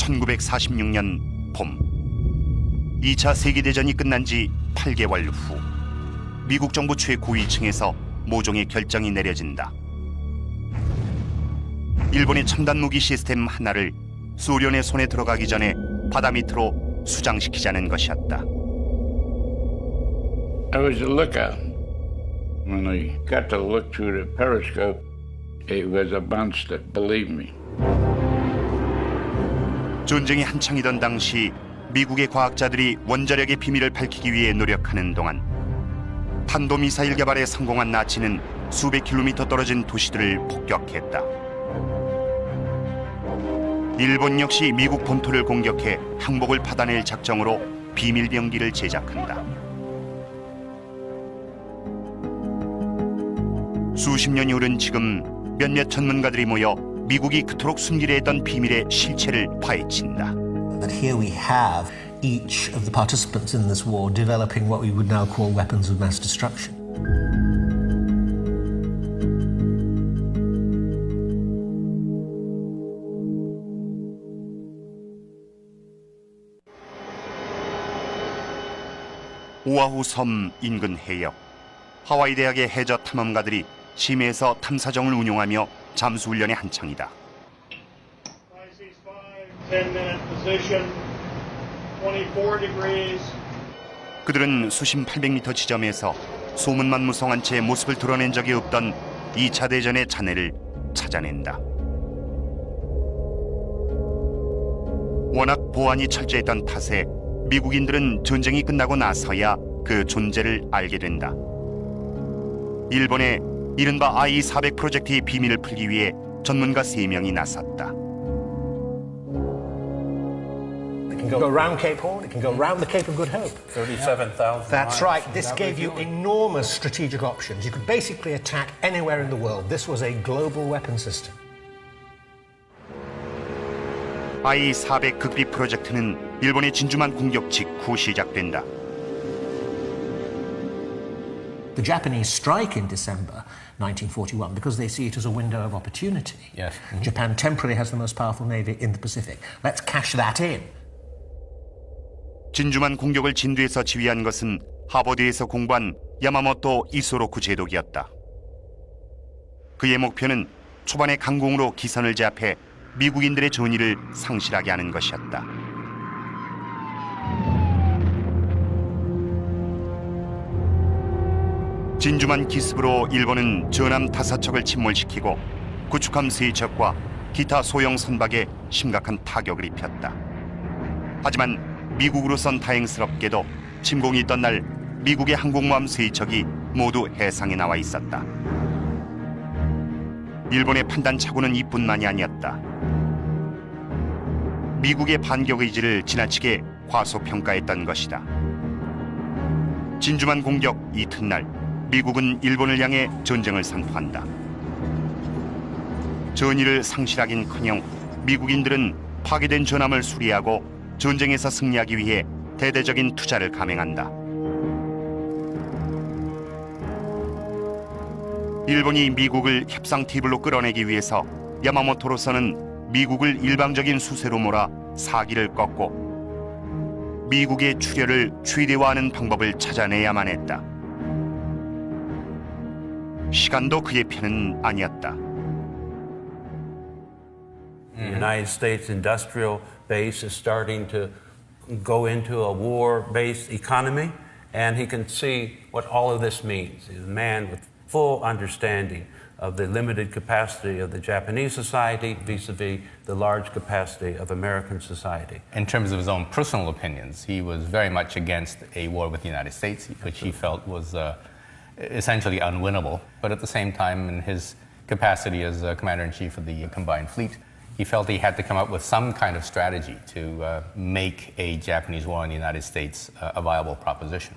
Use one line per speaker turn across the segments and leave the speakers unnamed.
1946년 봄, 2차 세계대전이 끝난 지 8개월 후 미국 정부 최고위층에서 모종의 결정이 내려진다. 일본의 첨단 무기 시스템 하나를 소련의 손에 들어가기 전에 바다 밑으로 수장시키자는 것이었다.
I was a lookout. When I got to look through the periscope, it was a monster, believe me.
전쟁이 한창이던 당시 미국의 과학자들이 원자력의 비밀을 밝히기 위해 노력하는 동안 탄도미사일 개발에 성공한 나치는 수백 킬로미터 떨어진 도시들을 폭격했다. 일본 역시 미국 본토를 공격해 항복을 받아낼 작정으로 비밀병기를 제작한다. 수십 년이 흐른 지금 몇몇 전문가들이 모여 미국이 그토록 숨기려 했던 비밀의 실체를 파헤친다.
That here we have each of the participants in this war developing what we would now call weapons of mass destruction.
오아후 섬 인근 해역, 하와이 대학의 해저 탐험가들이 심해에서 탐사정을 운용하며 잠수 훈련의 한창이다. 그들은 수심 800m 지점에서 소문만 무성한 채 모습을 드러낸 적이 없던 2차 대전의 잔해를 찾아낸다. 워낙 보안이 철저했던 탓에 미국인들은 전쟁이 끝나고 나서야 그 존재를 알게 된다. 일본의 이른바 I-400 프로젝트의 비밀을 풀기 위해 전문가 3명이 나섰다.
It can go around Cape Horn, it can go around the Cape of Good Hope.
37,000
That's right. This gave you enormous strategic options. You could basically attack anywhere in the world. This was a global weapon system.
I-400 극비 프로젝트는 일본의 진주만 공격 직후 시작된다.
The Japanese strike in December 1941 because they see it as a window of opportunity.
Yes.
Japan temporarily has the most powerful navy in the Pacific. Let's cash that in.
진주만 공격을 진두에서 지휘한 것은 하버드에서 공부한 야마모토 이소로쿠 제독이었다. 그의 목표는 초반에 강공으로 기선을 제압해 미국인들의 전의를 상실하게 하는 것이었다. 진주만 기습으로 일본은 전함 5척을 침몰시키고 구축함 3척과 기타 소형 선박에 심각한 타격을 입혔다. 하지만 미국으로선 다행스럽게도 침공이 있던 날 미국의 항공모함 3척이 모두 해상에 나와 있었다. 일본의 판단착오는 이뿐만이 아니었다. 미국의 반격 의지를 지나치게 과소평가했던 것이다. 진주만 공격 이튿날 미국은 일본을 향해 전쟁을 선포한다. 전의를 상실하긴커녕 미국인들은 파괴된 전함을 수리하고 전쟁에서 승리하기 위해 대대적인 투자를 감행한다. 일본이 미국을 협상 테이블로 끌어내기 위해서 야마모토로서는 미국을 일방적인 수세로 몰아 사기를 꺾고 미국의 출혈을 최대화하는 방법을 찾아내야만 했다. 시간도 그의 편은 아니었다.
The United States industrial base is starting to go into a war-based economy, and he can see what all of this means. He's a man with full understanding of the limited capacity of the Japanese society vis-a-vis the large capacity of American society.
In terms of his own personal opinions, he was very much against a war with the United States, which he felt was essentially unwinnable. But at the same time, in his capacity as Commander-in-Chief of the Combined Fleet, he felt he had to come up with some kind of strategy to make a Japanese war in the United States a viable proposition.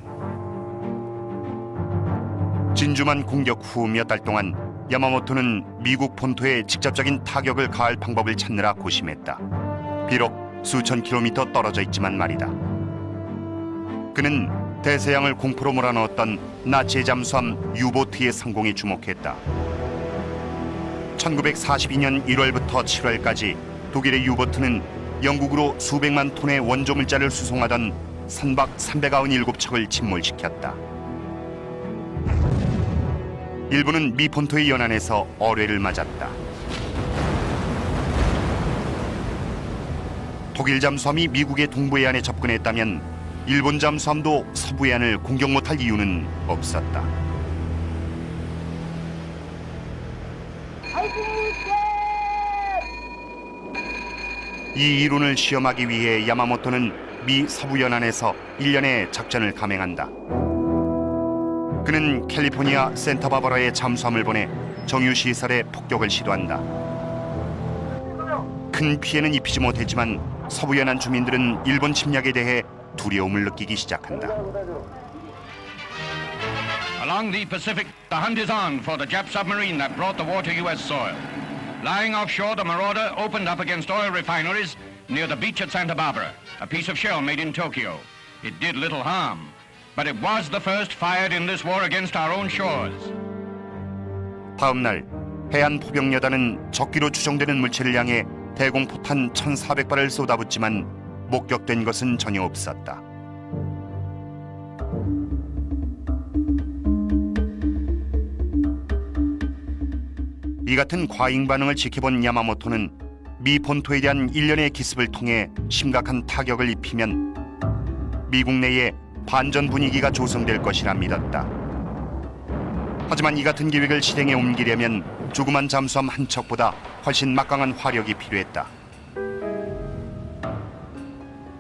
진주만 공격 후 몇 달 동안 야마모토는 미국 본토에 직접적인 타격을 가할 방법을 찾느라 고심했다. 비록 수천 킬로미터 떨어져 있지만 말이다. 그는 대서양을 공포로 몰아넣었던 나치의 잠수함 유보트의 성공에 주목했다. 1942년 1월부터 7월까지 독일의 유보트는 영국으로 수백만 톤의 원조 물자를 수송하던 선박 397척을 침몰시켰다. 일본은 미 본토의 연안에서 어뢰를 맞았다. 독일 잠수함이 미국의 동부해안에 접근했다면 일본 잠수함도 서부해안을 공격 못할 이유는 없었다. 이 이론을 시험하기 위해 야마모토는 미 서부 연안에서 1년의 작전을 감행한다. 그는 캘리포니아 센타바바라에 잠수함을 보내 정유시설에 폭격을 시도한다. 큰 피해는 입히지 못했지만 서부 연안 주민들은 일본 침략에 대해 두려움을 느끼기 시작한다.
Along the Pacific, the hunt is on for the Jap submarine that brought the war to U.S. soil. Lying offshore, the Marauder opened up against oil refineries near the beach at Santa Barbara, a piece of shell made in Tokyo. It did little harm, but it was the first fired in this war against our own shores.
다음 날 해안 포병여단은 적기로 추정되는 물체를 향해 대공포탄 1,400발을 쏟아붓지만 목격된 것은 전혀 없었다. 이 같은 과잉 반응을 지켜본 야마모토는 미 본토에 대한 일련의 기습을 통해 심각한 타격을 입히면 미국 내에 반전 분위기가 조성될 것이라 믿었다. 하지만 이 같은 계획을 실행에 옮기려면 조그만 잠수함 한 척보다 훨씬 막강한 화력이 필요했다.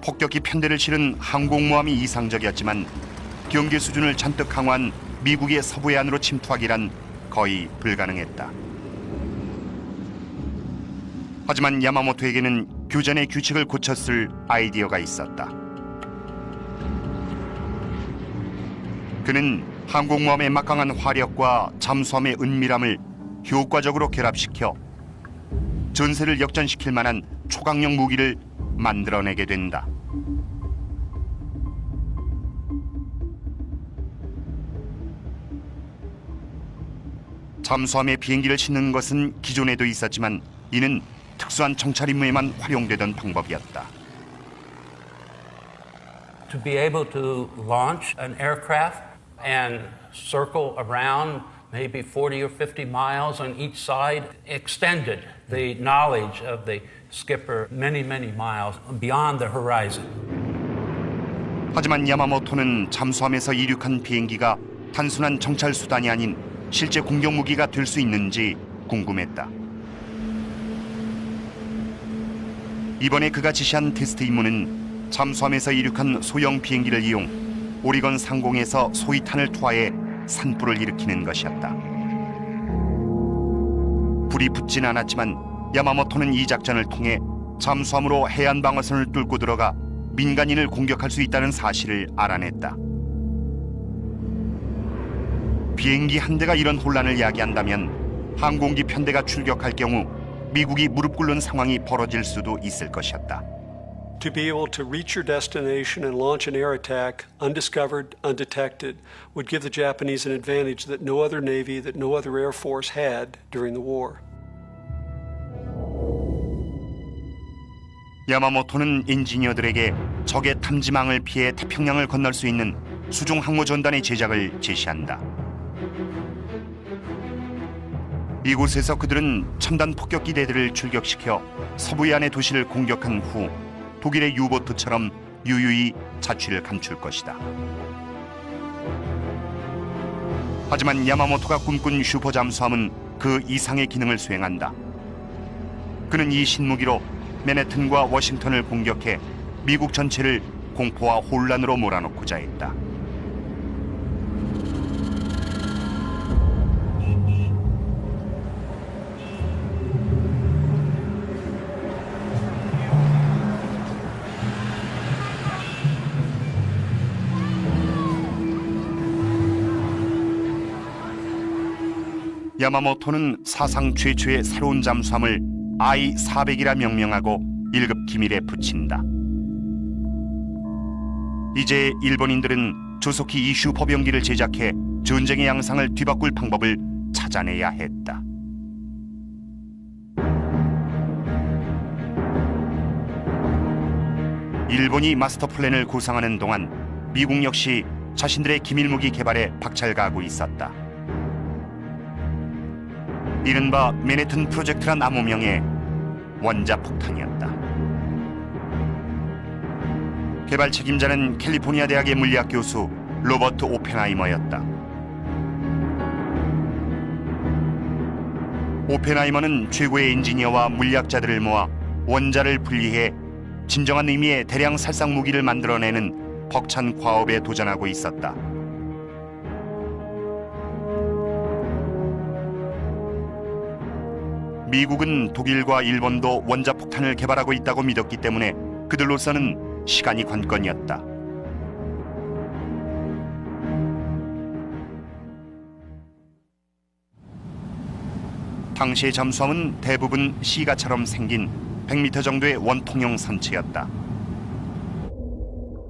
폭격기 편대를 실은 항공모함이 이상적이었지만 경계 수준을 잔뜩 강화한 미국의 서부해안으로 침투하기란 거의 불가능했다. 하지만 야마모토에게는 교전의 규칙을 고쳤을 아이디어가 있었다. 그는 항공모함의 막강한 화력과 잠수함의 은밀함을 효과적으로 결합시켜 전세를 역전시킬 만한 초강력 무기를 만들어내게 된다. 잠수함에 비행기를 싣는 것은 기존에도 있었지만 이는 특수한 정찰 임무에만 활용되던 방법이었다.
To be able to launch an aircraft and circle around maybe 40 or 50 miles on each side extended the knowledge of the skipper many, many miles beyond the horizon.
하지만 야마모토는 잠수함에서 이륙한 비행기가 단순한 정찰 수단이 아닌 실제 공격 무기가 될 수 있는지 궁금했다. 이번에 그가 지시한 테스트 임무는 잠수함에서 이륙한 소형 비행기를 이용 오리건 상공에서 소위탄을 투하해 산불을 일으키는 것이었다. 불이 붙진 않았지만 야마모토는 이 작전을 통해 잠수함으로 해안 방어선을 뚫고 들어가 민간인을 공격할 수 있다는 사실을 알아냈다. 비행기 한 대가 이런 혼란을 야기한다면 항공기 편대가 출격할 경우 미국이 무릎 꿇는 상황이 벌어질 수도 있을 것이었다.
To be able to reach your destination and launch an air attack undiscovered, undetected, would give the Japanese an advantage that no other navy, that no other air force had during the war.
야마모토는 엔지니어들에게 적의 탐지망을 피해 태평양을 건널 수 있는 수중 항모 전단의 제작을 제시한다. 이곳에서 그들은 첨단 폭격기 대들을 출격시켜 서부해안의 도시를 공격한 후 독일의 유보트처럼 유유히 자취를 감출 것이다. 하지만 야마모토가 꿈꾼 슈퍼 잠수함은 그 이상의 기능을 수행한다. 그는 이 신무기로 맨해튼과 워싱턴을 공격해 미국 전체를 공포와 혼란으로 몰아넣고자 했다. 야마모토는 사상 최초의 새로운 잠수함을 I-400이라 명명하고 1급 기밀에 붙인다. 이제 일본인들은 조속히 이 슈퍼병기를 제작해 전쟁의 양상을 뒤바꿀 방법을 찾아내야 했다. 일본이 마스터 플랜을 구상하는 동안 미국 역시 자신들의 기밀무기 개발에 박차를 있었다. 이른바 맨해튼 프로젝트란 암호명의 원자폭탄이었다. 개발 책임자는 캘리포니아 대학의 물리학 교수 로버트 오펜하이머였다. 오펜하이머는 최고의 엔지니어와 물리학자들을 모아 원자를 분리해 진정한 의미의 대량 살상 무기를 만들어내는 벅찬 과업에 도전하고 있었다. 미국은 독일과 일본도 원자폭탄을 개발하고 있다고 믿었기 때문에 그들로서는 시간이 관건이었다. 당시의 잠수함은 대부분 시가처럼 생긴 100m 정도의 원통형 선체였다.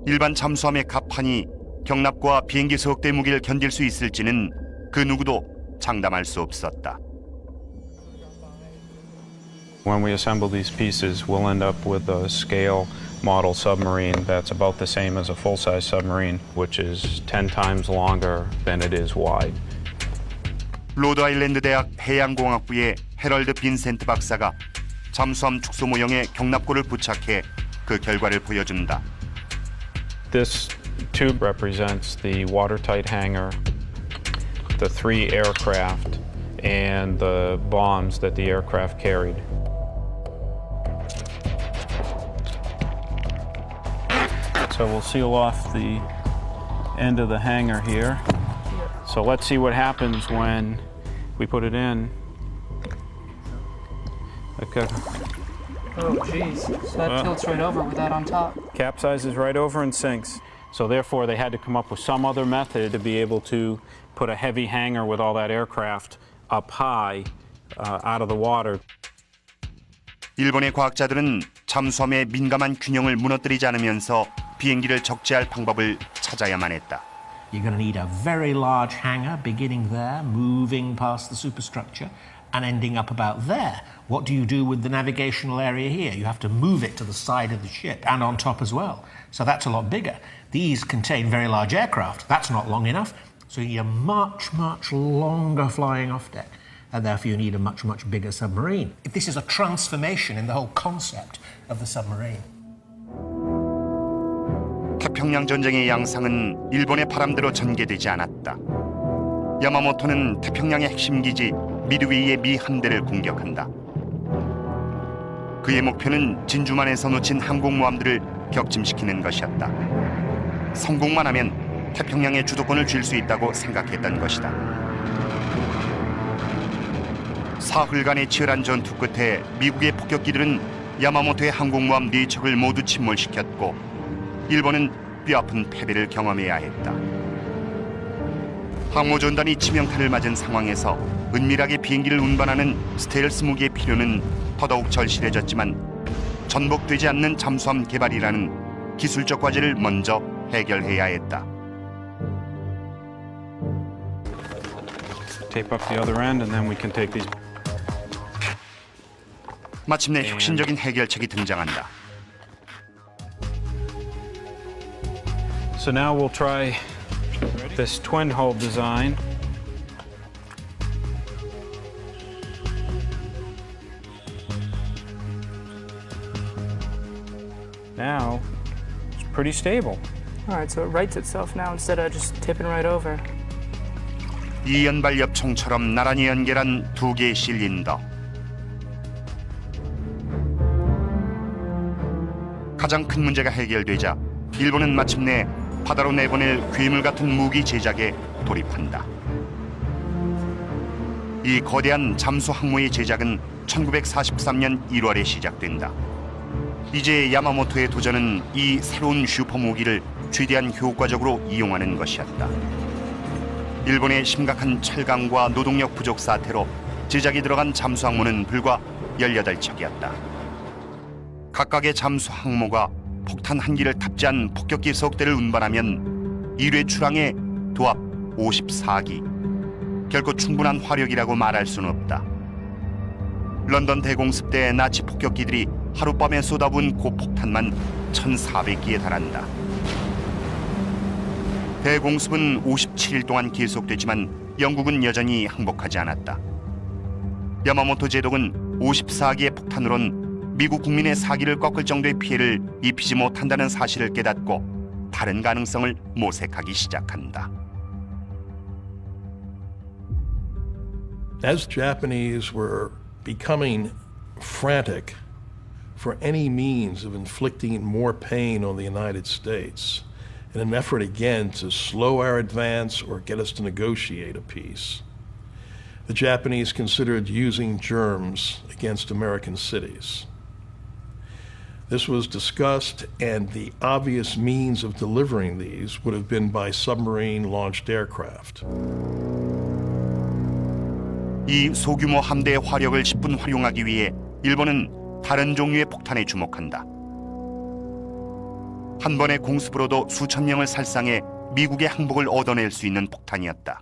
일반 잠수함의 갑판이 경납과 비행기 소속대 무게를 견딜 수 있을지는 그 누구도 장담할 수 없었다.
When we assemble these pieces, we'll end up with a scale model submarine that's about the same as a full-size submarine, which is 10 times longer than it is wide.
로드아일랜드 대학 해양공학부의 헤럴드 빈센트 박사가 잠수함 축소 모형에 경납고를 부착해 그 결과를 보여준다.
This tube represents the watertight hangar, the 3 aircraft, and the bombs that the aircraft carried. So we'll seal off the end of the hangar here. So let's see what happens when we put it in. Okay.
Oh, geez. So that tilts right over with that on top.
Capsizes right over and sinks. So therefore, they had to come up with some other method to be able to put a heavy hangar with all that aircraft up high out of the water.
일본의 과학자들은 잠수함의 민감한 균형을 무너뜨리지 않으면서 비행기를 적재할 방법을 찾아야만 했다.
You're going to need a very large hangar beginning there, moving past the superstructure and ending up about there. What do you do with the navigational area here? You have to move it to the side of the ship and on top as well. So that's a lot bigger. These contain very large aircraft. That's not long enough. So you need a much, much longer flying off deck. And therefore you need a much, much bigger submarine. This is a transformation in the whole concept of the submarine.
태평양 전쟁의 양상은 일본의 바람대로 전개되지 않았다. 야마모토는 태평양의 핵심 기지 미드웨이의 미 함대를 공격한다. 그의 목표는 진주만에서 놓친 항공모함들을 격침시키는 것이었다. 성공만 하면 태평양의 주도권을 쥘 수 있다고 생각했던 것이다. 사흘간의 치열한 전투 끝에 미국의 폭격기들은 야마모토의 항공모함 4척을 모두 침몰시켰고 일본은 뼈아픈 패배를 경험해야 했다. 항모전단이 치명타를 맞은 상황에서 은밀하게 비행기를 운반하는 스텔스 무기의 필요는 더더욱 절실해졌지만 전복되지 않는 잠수함 개발이라는 기술적 과제를 먼저 해결해야 했다.
Tape up the other end and then we can take these.
마침내 혁신적인 해결책이 등장한다.
So now we'll try this twin hull design. Now it's pretty stable.
All right, so it rights itself now instead of just tipping right over.
이연발 엽총처럼 나란히 연결한 두 개의 실린더. 가장 큰 문제가 해결되자 일본은 마침내 바다로 내보낼 괴물 같은 무기 제작에 돌입한다. 이 거대한 잠수 항모의 제작은 1943년 1월에 시작된다. 이제 야마모토의 도전은 이 새로운 슈퍼 무기를 최대한 효과적으로 이용하는 것이었다. 일본의 심각한 철강과 노동력 부족 사태로 제작이 들어간 잠수 항모는 불과 18척이었다. 각각의 잠수 항모가 폭탄 한 기를 탑재한 폭격기 소속대를 운반하면 1회 출항에 도합 54기. 결코 충분한 화력이라고 말할 수는 없다. 런던 대공습 때 나치 폭격기들이 하룻밤에 쏟아부은 고폭탄만 1,400기에 달한다. 대공습은 57일 동안 계속됐지만 영국은 여전히 항복하지 않았다. 야마모토 제독은 54기의 폭탄으론 미국 국민의 사기를 꺾을 정도의 피해를 입히지 못한다는 사실을 깨닫고 다른 가능성을 모색하기 시작한다.
As Japanese were becoming frantic for any means of inflicting more pain on the United States, in an effort again to slow our advance or get us to negotiate a peace, the Japanese considered using germs against American cities. This was discussed, and the obvious means of delivering these would have been by submarine-launched aircraft.
이 소규모 함대의 화력을 10분 활용하기 위해 일본은 다른 종류의 폭탄에 주목한다. 한 번의 공습으로도 수천 명을 살상해 미국의 항복을 얻어낼 수 있는 폭탄이었다.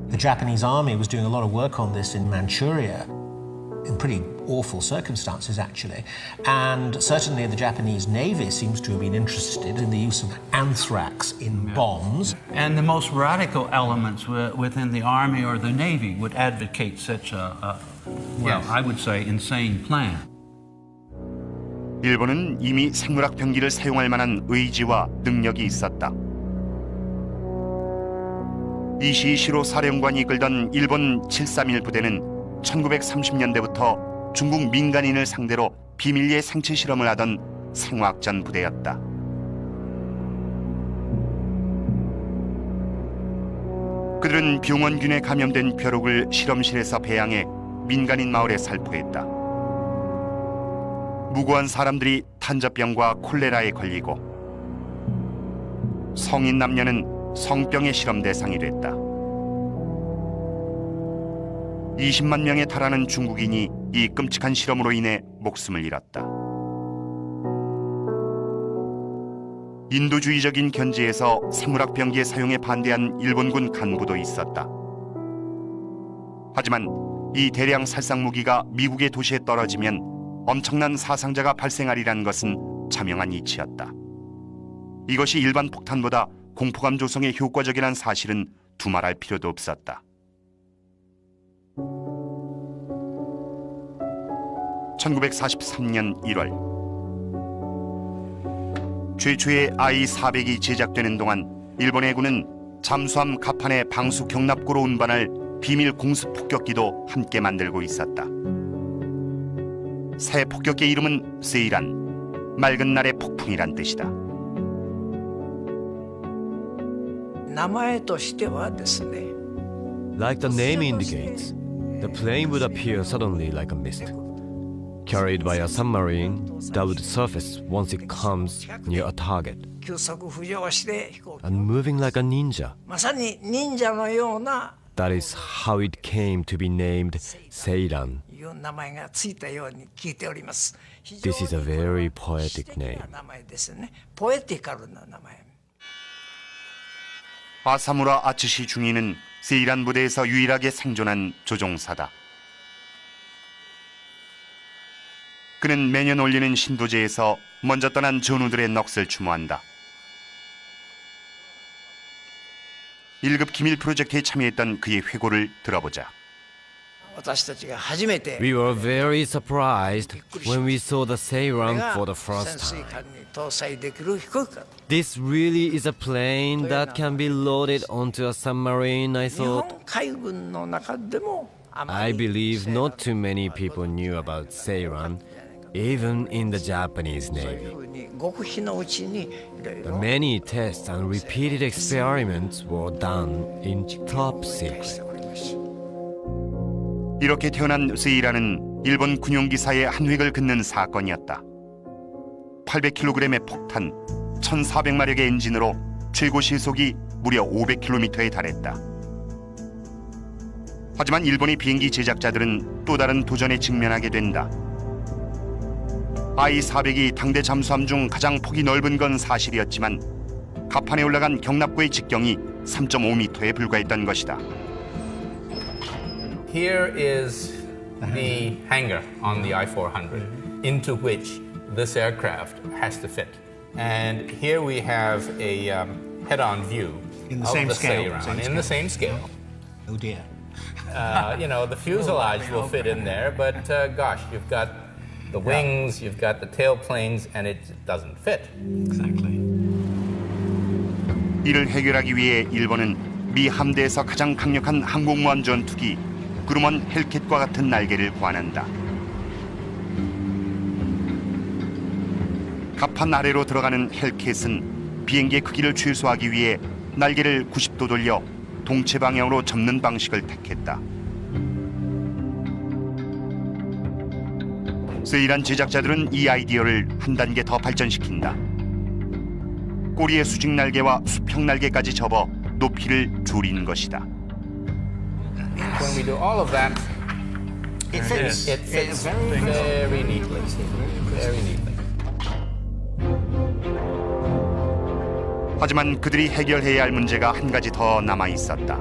The Japanese army was doing a lot of work on this in Manchuria, in pretty awful circumstances actually, and certainly the Japanese Navy seems to have been interested in the use of anthrax in bombs.
And the most radical elements within the Army or the Navy would advocate such I would say, insane plan.
일본은 이미 생물학 병기를 사용할 만한 의지와 능력이 있었다. 이시시로 사령관이 이끌던 일본 731 부대는 1930년대부터 중국 민간인을 상대로 비밀리에 생체 실험을 하던 생화학전 부대였다. 그들은 병원균에 감염된 벼룩을 실험실에서 배양해 민간인 마을에 살포했다. 무고한 사람들이 탄저병과 콜레라에 걸리고 성인 남녀는 성병의 실험 대상이 됐다. 20만 명에 달하는 중국인이 이 끔찍한 실험으로 인해 목숨을 잃었다. 인도주의적인 견지에서 생물학 병기의 사용에 반대한 일본군 간부도 있었다. 하지만 이 대량 살상 무기가 미국의 도시에 떨어지면 엄청난 사상자가 발생하리란 것은 자명한 이치였다. 이것이 일반 폭탄보다 공포감 조성에 효과적이라는 사실은 두말할 필요도 없었다. 1943년 1월 최초의 I-400이 제작되는 동안 일본 해군은 잠수함 갑판에 방수 경납고로 운반할 비밀 공습 폭격기도 함께 만들고 있었다. 새 폭격기 이름은 세이란, 맑은 날의 폭풍이란 뜻이다.
Like the name indicates, the plane would appear suddenly like a mist, carried by a submarine that would surface once it comes near a target, and moving like a ninja. That is how it came to be named Seiran. This is a very poetic name.
아사무라 아츠시 중위는 세이란 부대에서 유일하게 생존한 조종사다. 그는 매년 올리는 신도제에서 먼저 떠난 전우들의 넋을 추모한다. 1급 기밀 프로젝트에 참여했던 그의 회고를 들어보자.
We were very surprised when we saw the Seiran for the first time. This really is a plane that can be loaded onto a submarine, I thought. I believe not too many people knew about Seiran, even in the Japanese Navy. The many tests and repeated experiments were done in top secret.
이렇게 태어난 세이라는 일본 군용기사의 한 획을 긋는 사건이었다. 800kg의 폭탄, 1,400마력의 엔진으로 최고 시속이 무려 500km에 달했다. 하지만 일본의 비행기 제작자들은 또 다른 도전에 직면하게 된다. I-400이 당대 잠수함 중 가장 폭이 넓은 건 사실이었지만 갑판에 올라간 경납고의 직경이 3.5m에 불과했던 것이다.
Here is the hangar on the I-400. into which this aircraft has to fit. And here we have a head-on view
In the
of
same
the
scale,
Seiran
same
in the same scale.
Oh dear.
You know, the fuselage will fit in there, but gosh, you've got the wings, you've got the tailplanes, and it doesn't fit.
Exactly.
이를 해결하기 위해 일본은 미 함대에서 가장 강력한 항공모함 전투기 그루먼 헬캣과 같은 날개를 구한한다. 갑판 아래로 들어가는 헬캣은 비행기의 크기를 최소화하기 위해 날개를 90도 돌려 동체 방향으로 접는 방식을 택했다. 세일한 제작자들은 이 아이디어를 한 단계 더 발전시킨다. 꼬리의 수직 날개와 수평 날개까지 접어 높이를 줄이는 것이다.
When we do all of that,
It fits.
it fits very neatly. Very neatly.
하지만 그들이 해결해야 할 문제가 한 가지 더 남아 있었다.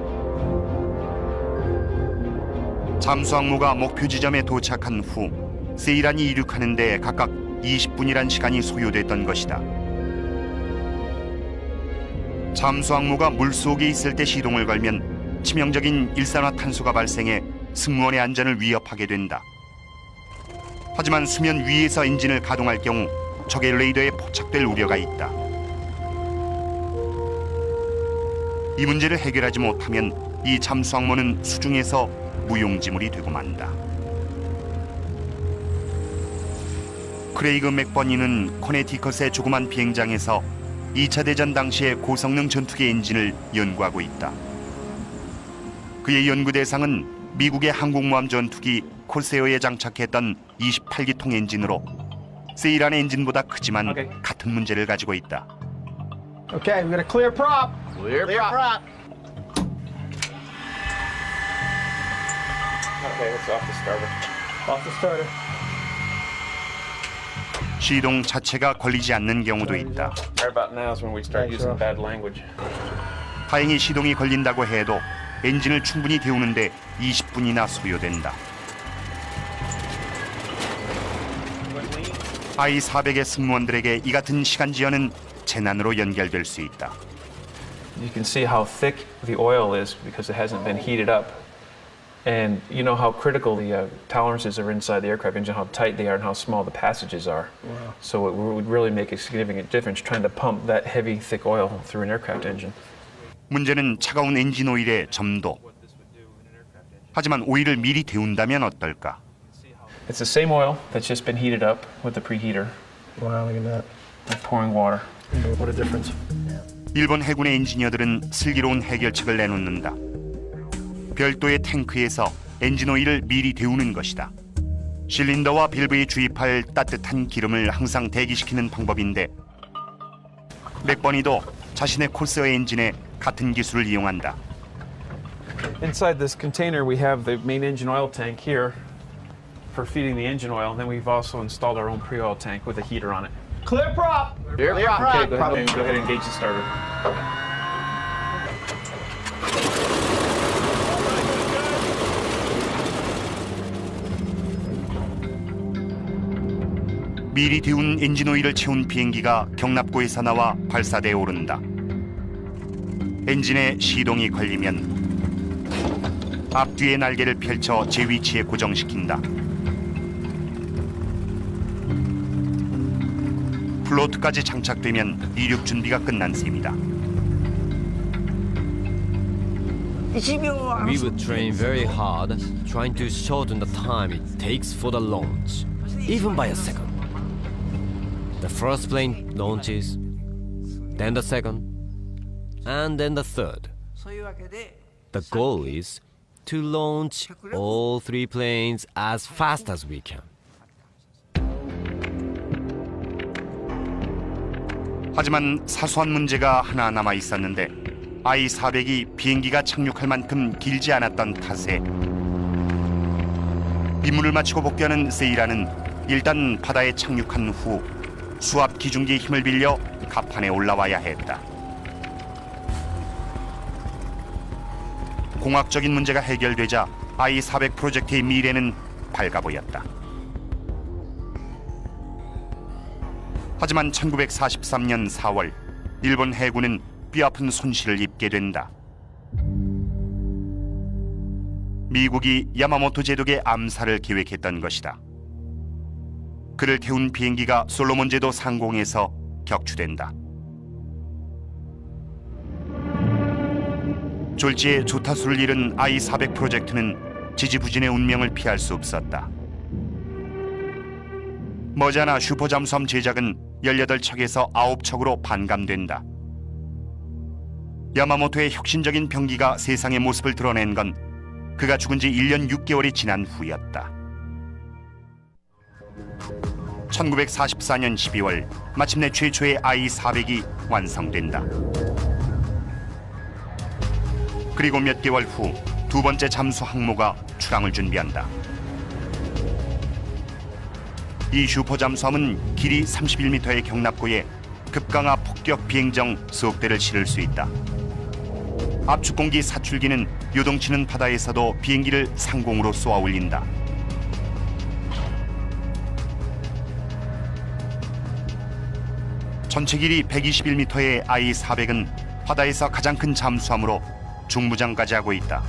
잠수항모가 목표 지점에 도착한 후 세이란이 이륙하는 데 각각 20분이란 시간이 소요됐던 것이다. 잠수항모가 물속에 있을 때 시동을 걸면 치명적인 일산화탄소가 발생해 승무원의 안전을 위협하게 된다. 하지만 수면 위에서 엔진을 가동할 경우 적의 레이더에 포착될 우려가 있다. 이 문제를 해결하지 못하면 이 잠수항모는 수중에서 무용지물이 되고 만다. 크레이그 맥버니는 코네티컷의 조그만 비행장에서 2차 대전 당시의 고성능 전투기 엔진을 연구하고 있다. 그의 연구 대상은 미국의 항공모함 전투기 콜세어에 장착했던 28기통 엔진으로 세이란의 엔진보다 크지만 같은 문제를 가지고 있다.
Okay, we got a clear prop.
Clear prop.
Okay, it's off the starter.
Off the starter.
시동 자체가 걸리지 않는 경우도 있다.
Right about now is when we start using bad language.
다행히 시동이 걸린다고 해도 엔진을 충분히 데우는데 20분이나 소요된다. I-400의 승무원들에게 이 같은 시간 지연은 재난으로 연결될 수 있다.
You can see how thick the oil is because it hasn't been heated up. And you know how critical the tolerances are inside the aircraft engine, how tight they are and how small the passages are.
Wow.
So it would really make a significant difference trying to pump that heavy, thick oil through an aircraft engine.
문제는 차가운 엔진 오일의 점도. 하지만 오일을 미리 데운다면 어떨까?
It's the same oil that's just been heated up with the preheater.
Wow, look at that.
Like pouring water.
What a difference.
일본 해군의 엔지니어들은 슬기로운 해결책을 내놓는다. 별도의 탱크에서 엔진 오일을 미리 데우는 것이다. 실린더와 밸브에 주입할 따뜻한 기름을 항상 대기시키는 방법인데 맥버니도 자신의 콜세어 엔진에 같은 기술을 이용한다.
Inside this container, we have the main engine oil tank here for feeding the engine oil. Then we've also installed our own pre-oil tank with a heater on it.
Clear prop.
Clear prop.
Okay, go ahead and engage the starter.
미리 데운 엔진 오일을 채운 비행기가 경납고에서 나와 발사대에 오른다. 엔진에 시동이 걸리면 앞뒤의 날개를 펼쳐 제 위치에 고정시킨다. 플로트까지 장착되면 이륙 준비가 끝난 셈이다.
We would train very hard, trying to shorten the time it takes for the launch, even by a second. The first plane launches, then the second, and then the third. The goal is to launch all three planes as fast as we can.
하지만 사소한 문제가 하나 남아 있었는데 I-400이 비행기가 착륙할 만큼 길지 않았던 탓에 임무를 마치고 복귀하는 세이라는 일단 바다에 착륙한 후 수압 기중기의 힘을 빌려 갑판에 올라와야 했다. 공학적인 문제가 해결되자 I-400 프로젝트의 미래는 밝아 보였다. 하지만 1943년 4월 일본 해군은 뼈아픈 손실을 입게 된다. 미국이 야마모토 제독의 암살을 계획했던 것이다. 그를 태운 비행기가 솔로몬 제도 상공에서 격추된다. 졸지에 조타수를 잃은 I-400 프로젝트는 지지부진의 운명을 피할 수 없었다. 머지않아 슈퍼 잠수함 제작은 18척에서 9척으로 반감된다. 야마모토의 혁신적인 병기가 세상의 모습을 드러낸 건 그가 죽은 지 1년 6개월이 지난 후였다. 1944년 12월 마침내 최초의 I-400이 완성된다. 그리고 몇 개월 후 두 번째 잠수 항모가 출항을 준비한다. 이 슈퍼 잠수함은 길이 31m의 경납고에 급강하 폭격 비행정 수억 대를 실을 수 있다. 압축공기 사출기는 요동치는 바다에서도 비행기를 상공으로 쏘아 올린다. 전체 길이 121m의 I-400은 바다에서 가장 큰 잠수함으로 중부장까지 하고 있다.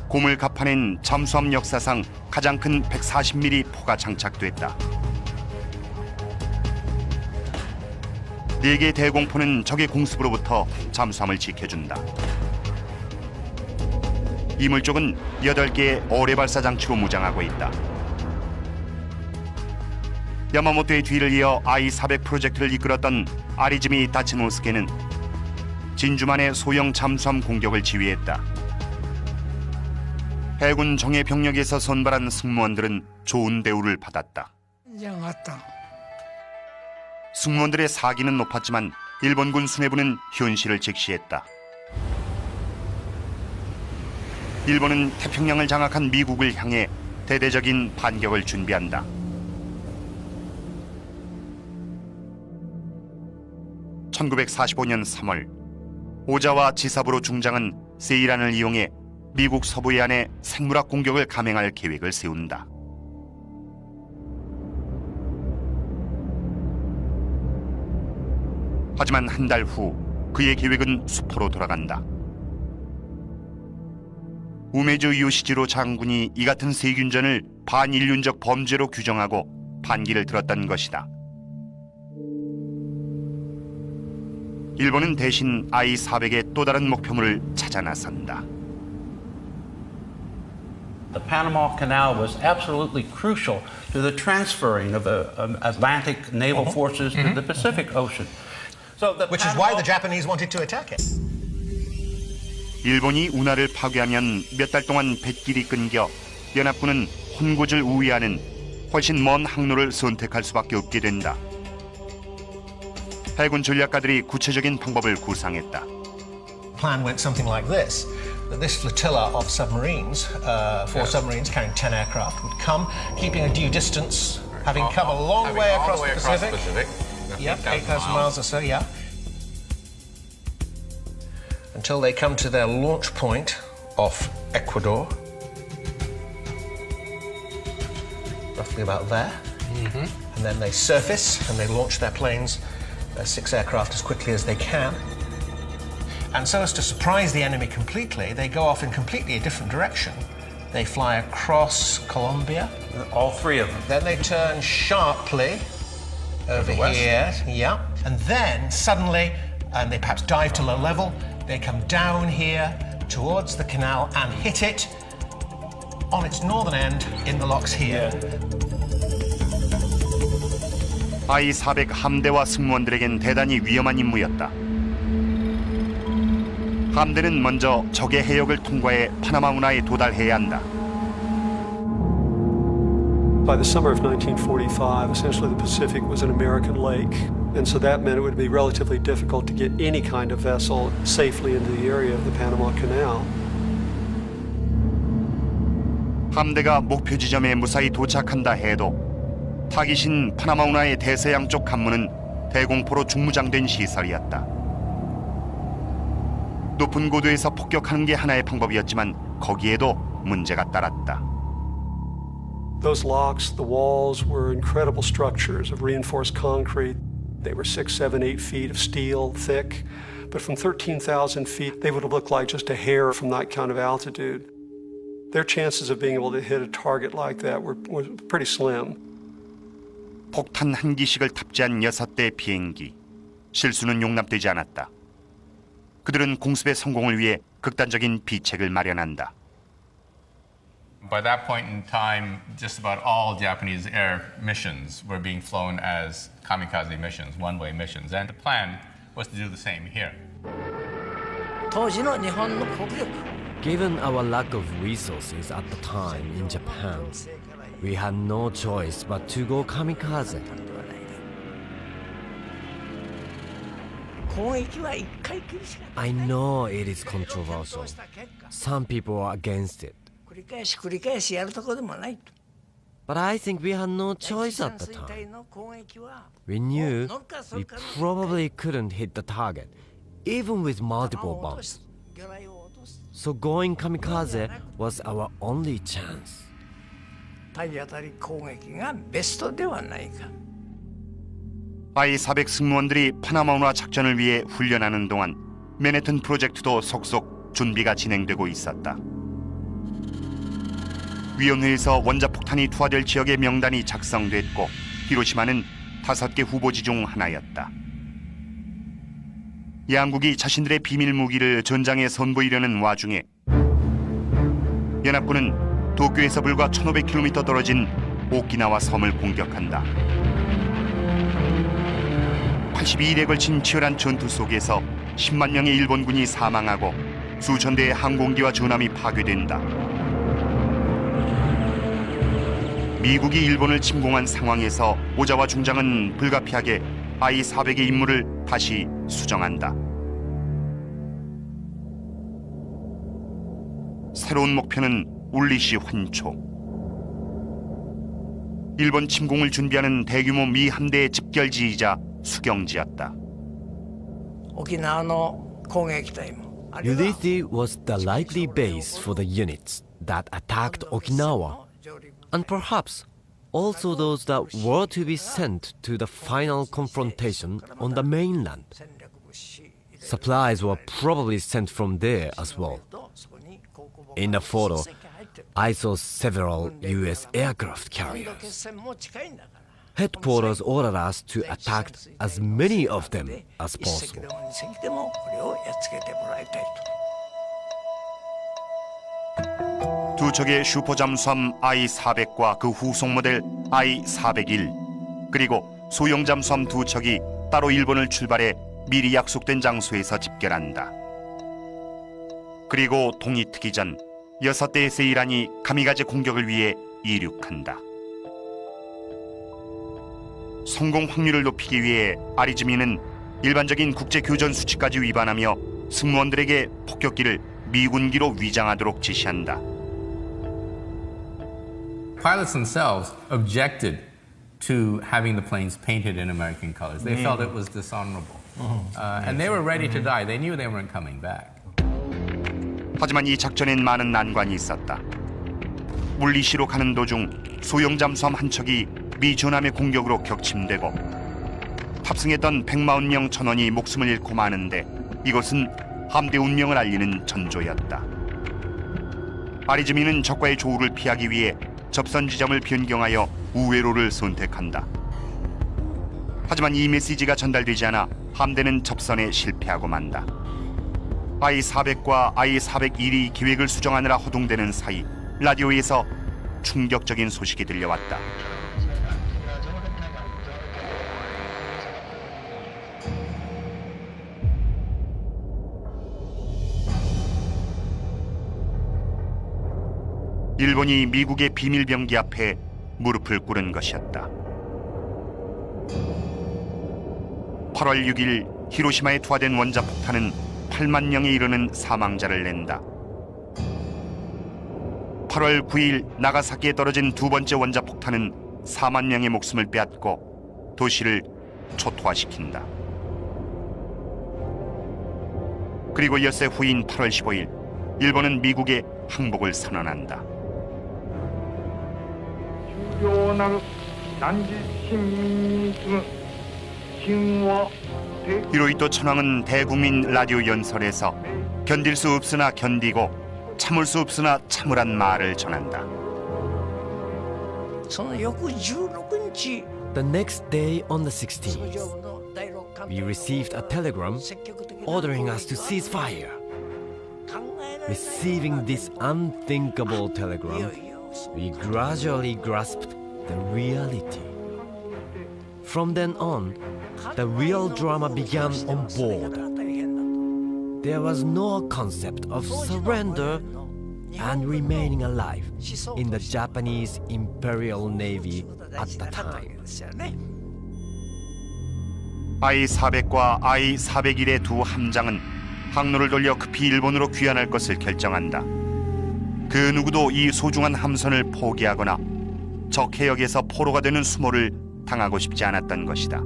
곰을 갚아낸 잠수함 역사상 가장 큰 140mm 포가 장착됐다. 4개의 대공포는 적의 공습으로부터 잠수함을 지켜준다. 이물 쪽은 8개의 어뢰 발사 장치로 무장하고 있다. 야마모토의 뒤를 이어 I-400 프로젝트를 이끌었던 아리즈미 다치노스케는 진주만의 소형 잠수함 공격을 지휘했다. 해군 정예 병력에서 선발한 승무원들은 좋은 대우를 받았다. 승무원들의 사기는 높았지만 일본군 수뇌부는 현실을 직시했다. 일본은 태평양을 장악한 미국을 향해 대대적인 반격을 준비한다. (1945년 3월) 오자와 지사부로 중장은 세이란을 이용해 미국 서부해안에 생물학 공격을 감행할 계획을 세운다. 하지만 한 달 후 그의 계획은 수포로 돌아간다. 우메즈 요시지로 장군이 이 같은 세균전을 반인륜적 범죄로 규정하고 반기를 들었던 것이다. 일본은 대신 I-400의 또 다른 목표물을 찾아 나선다.
The Panama Canal was absolutely crucial to the transferring of Atlantic naval forces to the Pacific Ocean.
Which is why the Japanese wanted to attack it.
일본이 운하를 파괴하면 몇 달 동안 뱃길이 끊겨 연합군은 혼고를 우회하는 훨씬 먼 항로를 선택할 수밖에 없게 된다. 해군 전략가들이 구체적인 방법을 구상했다.
Plan went something like this. That this flotilla of submarines, 4 submarines carrying 10 aircraft, would come, keeping a due distance, having come a long way across the Pacific. Yep, 8,000 miles or so, yeah. Until they come to their launch point off Ecuador. Roughly about there. And then they surface and they launch their planes, their 6 aircraft, as quickly as they can. And so as to surprise the enemy completely, they go off in completely a different direction. They fly across Colombia.
All 3 of them.
Then they turn sharply over here, yeah. And then suddenly, and they perhaps dive to low level, they come down here towards the canal and hit it on its northern end in the locks here.
I-400 함대와 승무원들에겐 대단히 위험한 임무였다. 함대는 먼저 적의 해역을 통과해 파나마 운하에 도달해야 한다.
By the summer of 1945, essentially the Pacific was an American lake, and so that meant it would be relatively difficult to get any kind of vessel safely into the area of the Panama Canal.
함대가 목표 지점에 무사히 도착한다 해도 타깃인 파나마 운하의 대서양 쪽 관문은 대공포로 중무장된 시설이었다. 높은 고도에서 폭격하는 게 하나의 방법이었지만 거기에도 문제가 따랐다.
Those locks, the walls, were incredible structures of reinforced concrete. They were 6, 7, 8 feet of steel, thick. But from 13,000 feet, they would have looked like just a hair from that kind of altitude. Their chances of being able to hit a target like that were pretty slim.
폭탄 한 기씩을 탑재한 6대 비행기. 실수는 용납되지 않았다. 그들은 공습의 성공을 위해 극단적인 비책을 마련한다.
By that point in time, just about all Japanese air missions were being flown as kamikaze missions, one-way missions, and the plan was to do the same here.
Given our lack of resources at the time in Japan, we had no choice but to go kamikaze. I know it is controversial. Some people are against it. But I think we had no choice at the time. We knew we probably couldn't hit the target, even with multiple bombs. So going kamikaze was our only chance.
I-400 승무원들이 파나마 운하 작전을 위해 훈련하는 동안 맨해튼 프로젝트도 속속 준비가 진행되고 있었다. 위원회에서 원자폭탄이 투하될 지역의 명단이 작성됐고 히로시마는 5개 후보지 중 하나였다. 양국이 자신들의 비밀 무기를 전장에 선보이려는 와중에 연합군은 도쿄에서 불과 1500km 떨어진 오키나와 섬을 공격한다. 82일에 걸친 치열한 전투 속에서 10만 명의 일본군이 사망하고 수천 대의 항공기와 전함이 파괴된다. 미국이 일본을 침공한 상황에서 오자와 중장은 불가피하게 I-400의 임무를 다시 수정한다. 새로운 목표는 울리시 환초. 일본 침공을 준비하는 대규모 미 함대의 집결지이자 수경지였다.
Ulithi was the likely base for the units that attacked Okinawa, and perhaps also those that were to be sent to the final confrontation on the mainland. Supplies were probably sent from there as well. In the photo, I saw several US aircraft carriers. Headquarters ordered us to attack as many of them as possible.
두 척의 슈퍼 잠수함 I-400과 그 후속 모델 I-401 그리고 소형 잠수함 두 척이 따로 일본을 출발해 미리 약속된 장소에서 집결한다. 그리고 동이 트기 전 6대의 세일란이 가미가제 공격을 위해 이륙한다. 성공 확률을 높이기 위해 아리즈미는 일반적인 국제 교전 수칙까지 위반하며 승무원들에게 폭격기를 미군기로 위장하도록 지시한다.
Pilots themselves objected to having the planes painted in American colors. They felt it was dishonorable. And they were ready to die. They knew they weren't coming back.
하지만 이 작전엔 많은 난관이 있었다. 물리시로 가는 도중 소형 잠수함 한 척이 미 전함의 공격으로 격침되고 탑승했던 140명 전원이 목숨을 잃고 마는데 이것은 함대 운명을 알리는 전조였다. 아리즈미는 적과의 조우를 피하기 위해 접선 지점을 변경하여 우회로를 선택한다. 하지만 이 메시지가 전달되지 않아 함대는 접선에 실패하고 만다. I-400과 I-401이 기획을 수정하느라 허둥대는 사이 라디오에서 충격적인 소식이 들려왔다. 일본이 미국의 비밀병기 앞에 무릎을 꿇은 것이었다. 8월 6일 히로시마에 투하된 원자폭탄은 8만 명에 이르는 사망자를 낸다. 8월 9일 나가사키에 떨어진 두 번째 원자폭탄은 4만 명의 목숨을 빼앗고 도시를 초토화시킨다. 그리고 엿새 후인 8월 15일 일본은 미국에 항복을 선언한다. 히로히토 천황은 대국민 라디오 연설에서 견딜 수 없으나 견디고 참을 수 없으나 참으란 말을 전한다.
The next day on the 16th, we received a telegram ordering us to cease fire. Receiving this unthinkable telegram, we gradually grasped the reality. From then on, the real drama began on board. There was no concept of surrender and remaining alive in the Japanese Imperial Navy at the time.
I-400과 I-401의 두 함장은 항로를 돌려 급히 일본으로 귀환할 것을 결정한다. 그 누구도 이 소중한 함선을 포기하거나 적 해역에서 포로가 되는 수모를 당하고 싶지 않았던 것이다.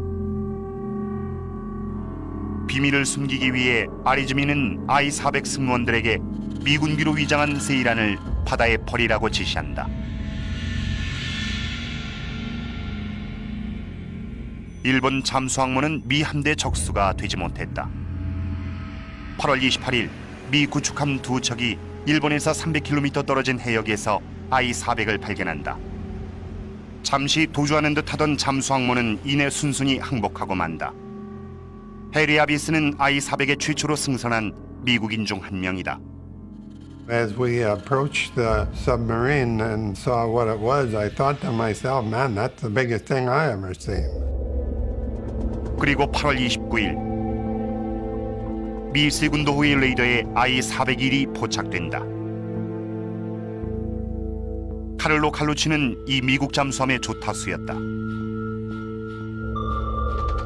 비밀을 숨기기 위해 아리즈미는 I-400 승무원들에게 미군기로 위장한 세일란을 바다에 버리라고 지시한다. 일본 잠수항모는 미 함대 적수가 되지 못했다. 8월 28일 미 구축함 두 척이 일본에서 300km 떨어진 해역에서 I-400을 발견한다. 잠시 도주하는 듯 하던 잠수항모는 이내 순순히 항복하고 만다. 해리 아비스는 I-400의 최초로 승선한 미국인 중 한 명이다.
As we approached the submarine and saw what it was, I thought to myself, man, that's the biggest thing I ever seen.
그리고 8월 29일 미 세군도호의 레이더에 I-401이 포착된다. 카를로 칼루치는 이 미국 잠수함의 조타수였다.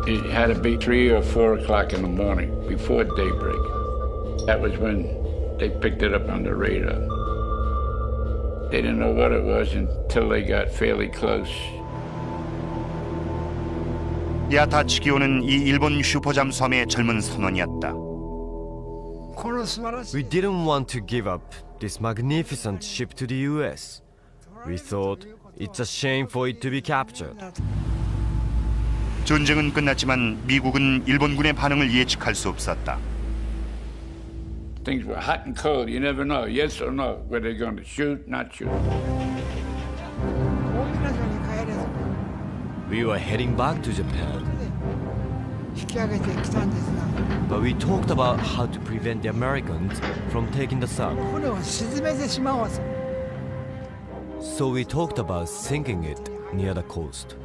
It had to be 3 or 4 o'clock in the morning, before daybreak. That was when they picked it up on the radar. They didn't know what it was until they got fairly close.
야타 치기오는 이 일본 슈퍼 잠수함의 젊은 선원이었다.
We didn't want to give up this magnificent ship to the US. We thought it's a shame for it to be captured.
전쟁은 끝났지만 미국은 일본군의 반응을 예측할 수 없었다.
Things were hot and cold. You never know. Yes or no. Were they going to shoot, not shoot?
We were heading back to Japan. But we talked about how to prevent the Americans from taking the sub. So we talked about sinking it near the coast.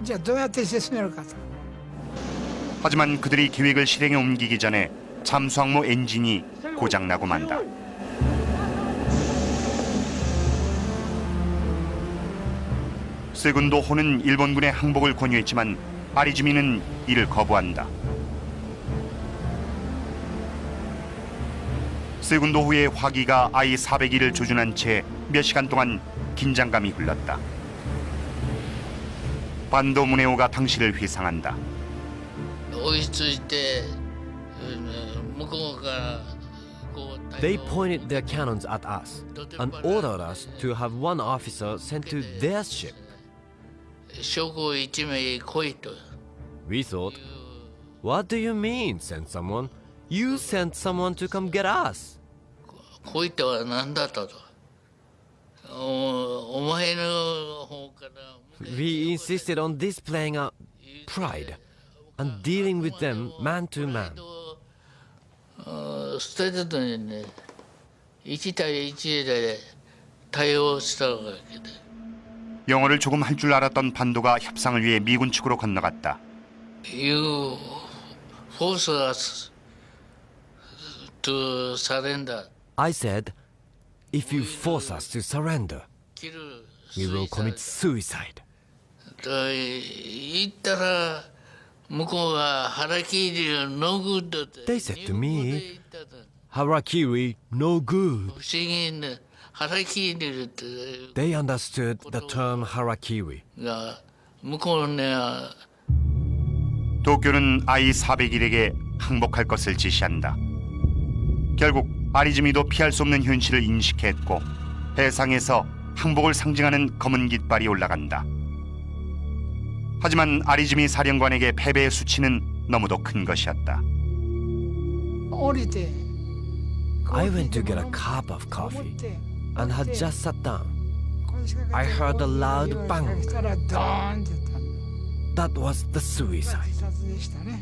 하지만 그들이 계획을 실행에 옮기기 전에 잠수항모 엔진이 고장나고 만다. 세군도호는 일본군의 항복을 권유했지만 아리즈미는 이를 거부한다. 세군도호의 화기가 I-401을 조준한 채 몇 시간 동안 긴장감이 흘렀다. 반도 무네오가 당시를 회상한다.
They pointed their cannons at us and ordered us to have one officer sent to their ship. We thought, what do you mean, send someone? You sent someone to come get us. We insisted on displaying our pride and dealing with them man to man.
영어를 조금 할 줄 알았던 반도가 협상을 위해 미군 측으로 건너갔다.
You force us to surrender.
I said, if you force us to surrender, we will commit suicide. They said to me, Harakiri, no good. They understood the term harakiri.
도쿄는 I-401에게 항복할 것을 지시한다. 결국 아리즈미도 피할 수 없는 현실을 인식했고 해상에서 항복을 상징하는 검은 깃발이 올라간다. 하지만 아리즈미 사령관에게 패배의 수치는 너무도 큰 것이었다.
I went to get a cup of coffee and had just sat down. I heard a loud bang. That was the suicide.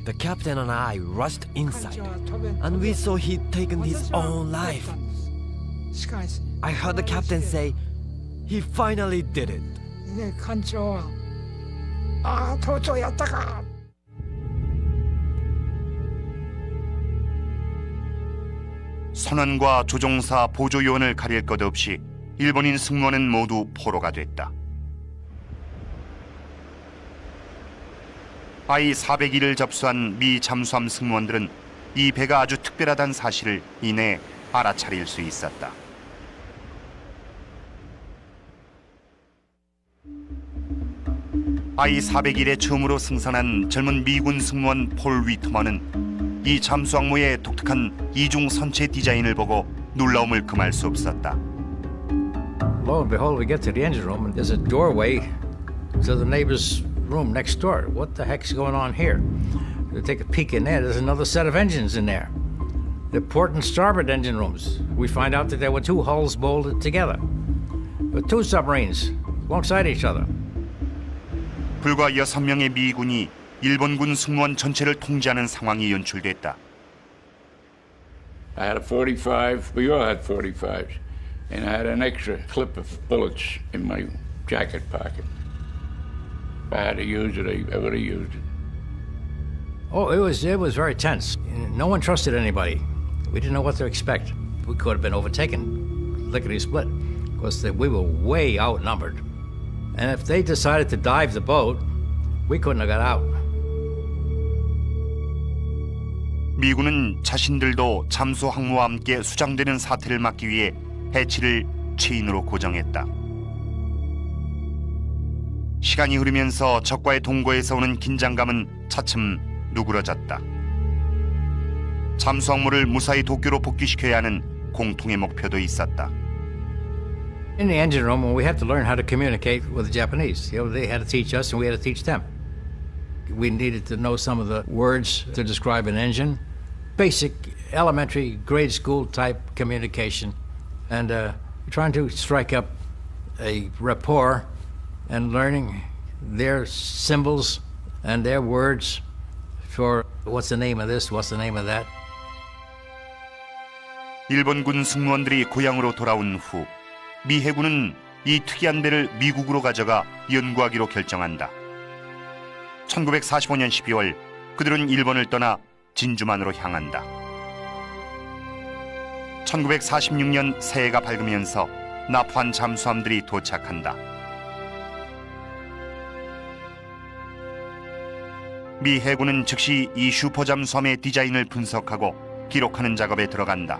The captain and I rushed inside, and we saw he'd taken his own life. I heard the captain say, he finally did it.
선원과 조종사, 보조요원을 가릴 것 없이 일본인 승무원은 모두 포로가 됐다. I-401을 접수한 미 잠수함 승무원들은 이 배가 아주 특별하다는 사실을 이내 알아차릴 수 있었다. I-401에 처음으로 승선한 젊은 미군 승무원 폴 위트먼은 이 잠수함모의 독특한 이중 선체 디자인을 보고 놀라움을 금할 수 없었다.
Lo and behold, we get to the engine room and there's a doorway to the neighbor's room next door. What the heck's going on here? We take a peek in there. There's another set of engines in there. The port and starboard engine rooms. We find out that there were two hulls bolted together, with two submarines alongside each other.
불과 6명의 미군이 일본군 승무원 전체를 통제하는 상황이 연출됐다.
I had a 45. We all had 45s. And I had an extra clip of bullets in my jacket pocket. If I had to use it, I would have used it.
Oh, it was very tense. No one trusted anybody. We didn't know what to expect. We could have been overtaken, lickety-split, because we were way outnumbered. And if they decided to dive the boat, we couldn't have got out.
미군은 자신들도 잠수 항모와 함께 수장되는 사태를 막기 위해 해치를 체인으로 고정했다. 시간이 흐르면서 적과의 동거에서 오는 긴장감은 차츰 누그러졌다. 잠수함모를 무사히 도쿄로 복귀시켜야 하는 공통의 목표도 있었다.
In the engine room, we had to learn how to communicate with the Japanese. You know, they had to teach us, and we had to teach them. We needed to know some of the words to describe an engine, basic, elementary, grade school type communication. And trying to strike up a rapport and learning their symbols and their words for what's the name of this, what's the name of that.
일본군 승무원들이 고향으로 돌아온 후 미 해군은 이 특이한 배를 미국으로 가져가 연구하기로 결정한다. 1945년 12월 그들은 일본을 떠나 진주만으로 향한다. 1946년 새해가 밝으면서 납포한 잠수함들이 도착한다. 미 해군은 즉시 이 슈퍼 잠수함의 디자인을 분석하고 기록하는 작업에 들어간다.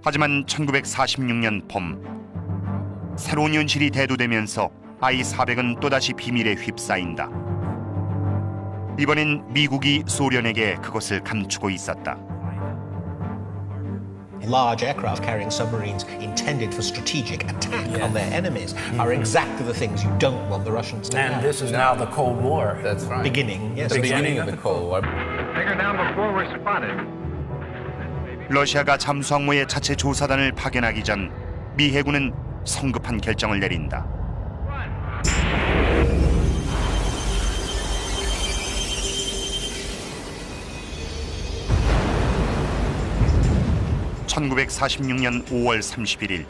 하지만 1946년 봄 새로운 현실이 대두되면서 I-400은 또다시 비밀에 휩싸인다. 이번엔 미국이 소련에게 그것을 감추고 있었다.
Large aircraft carrying submarines intended for strategic attack on their enemies are exactly the things you don't want the Russians to have.
And this is now the Cold War.
That's right.
Beginning, yes.
The beginning of the Cold War.
Take her down before we're spotted.
러시아가 잠수함모의 자체 조사단을 파견하기 전 미 해군은 성급한 결정을 내린다. (1946년 5월 31일)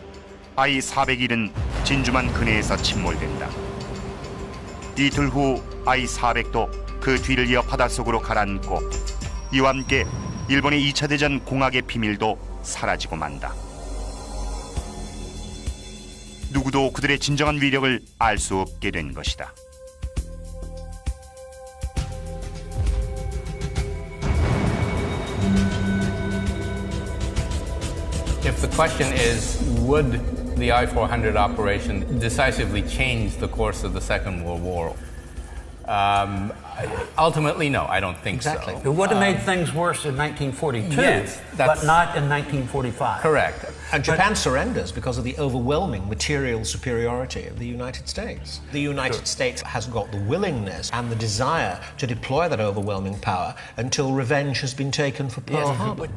I-401은 진주만 근해에서 침몰된다. 이틀 후 I-400도 그 뒤를 이어 바닷속으로 가라앉고 이와 함께 일본의 2차 대전 공학의 비밀도 사라지고 만다. 누구도 그들의 진정한 위력을 알 수 없게 된 것이다.
If the question is, would the I-400 operation decisively change the course of the Second World War? Ultimately, no, I don't think so.
It would have made things worse in 1942,
yes,
but not in 1945.
Correct.
And Japan surrenders because of the overwhelming material superiority of the United States. The United States has got the willingness and the desire to deploy that overwhelming power until revenge has been taken for Pearl Harbor.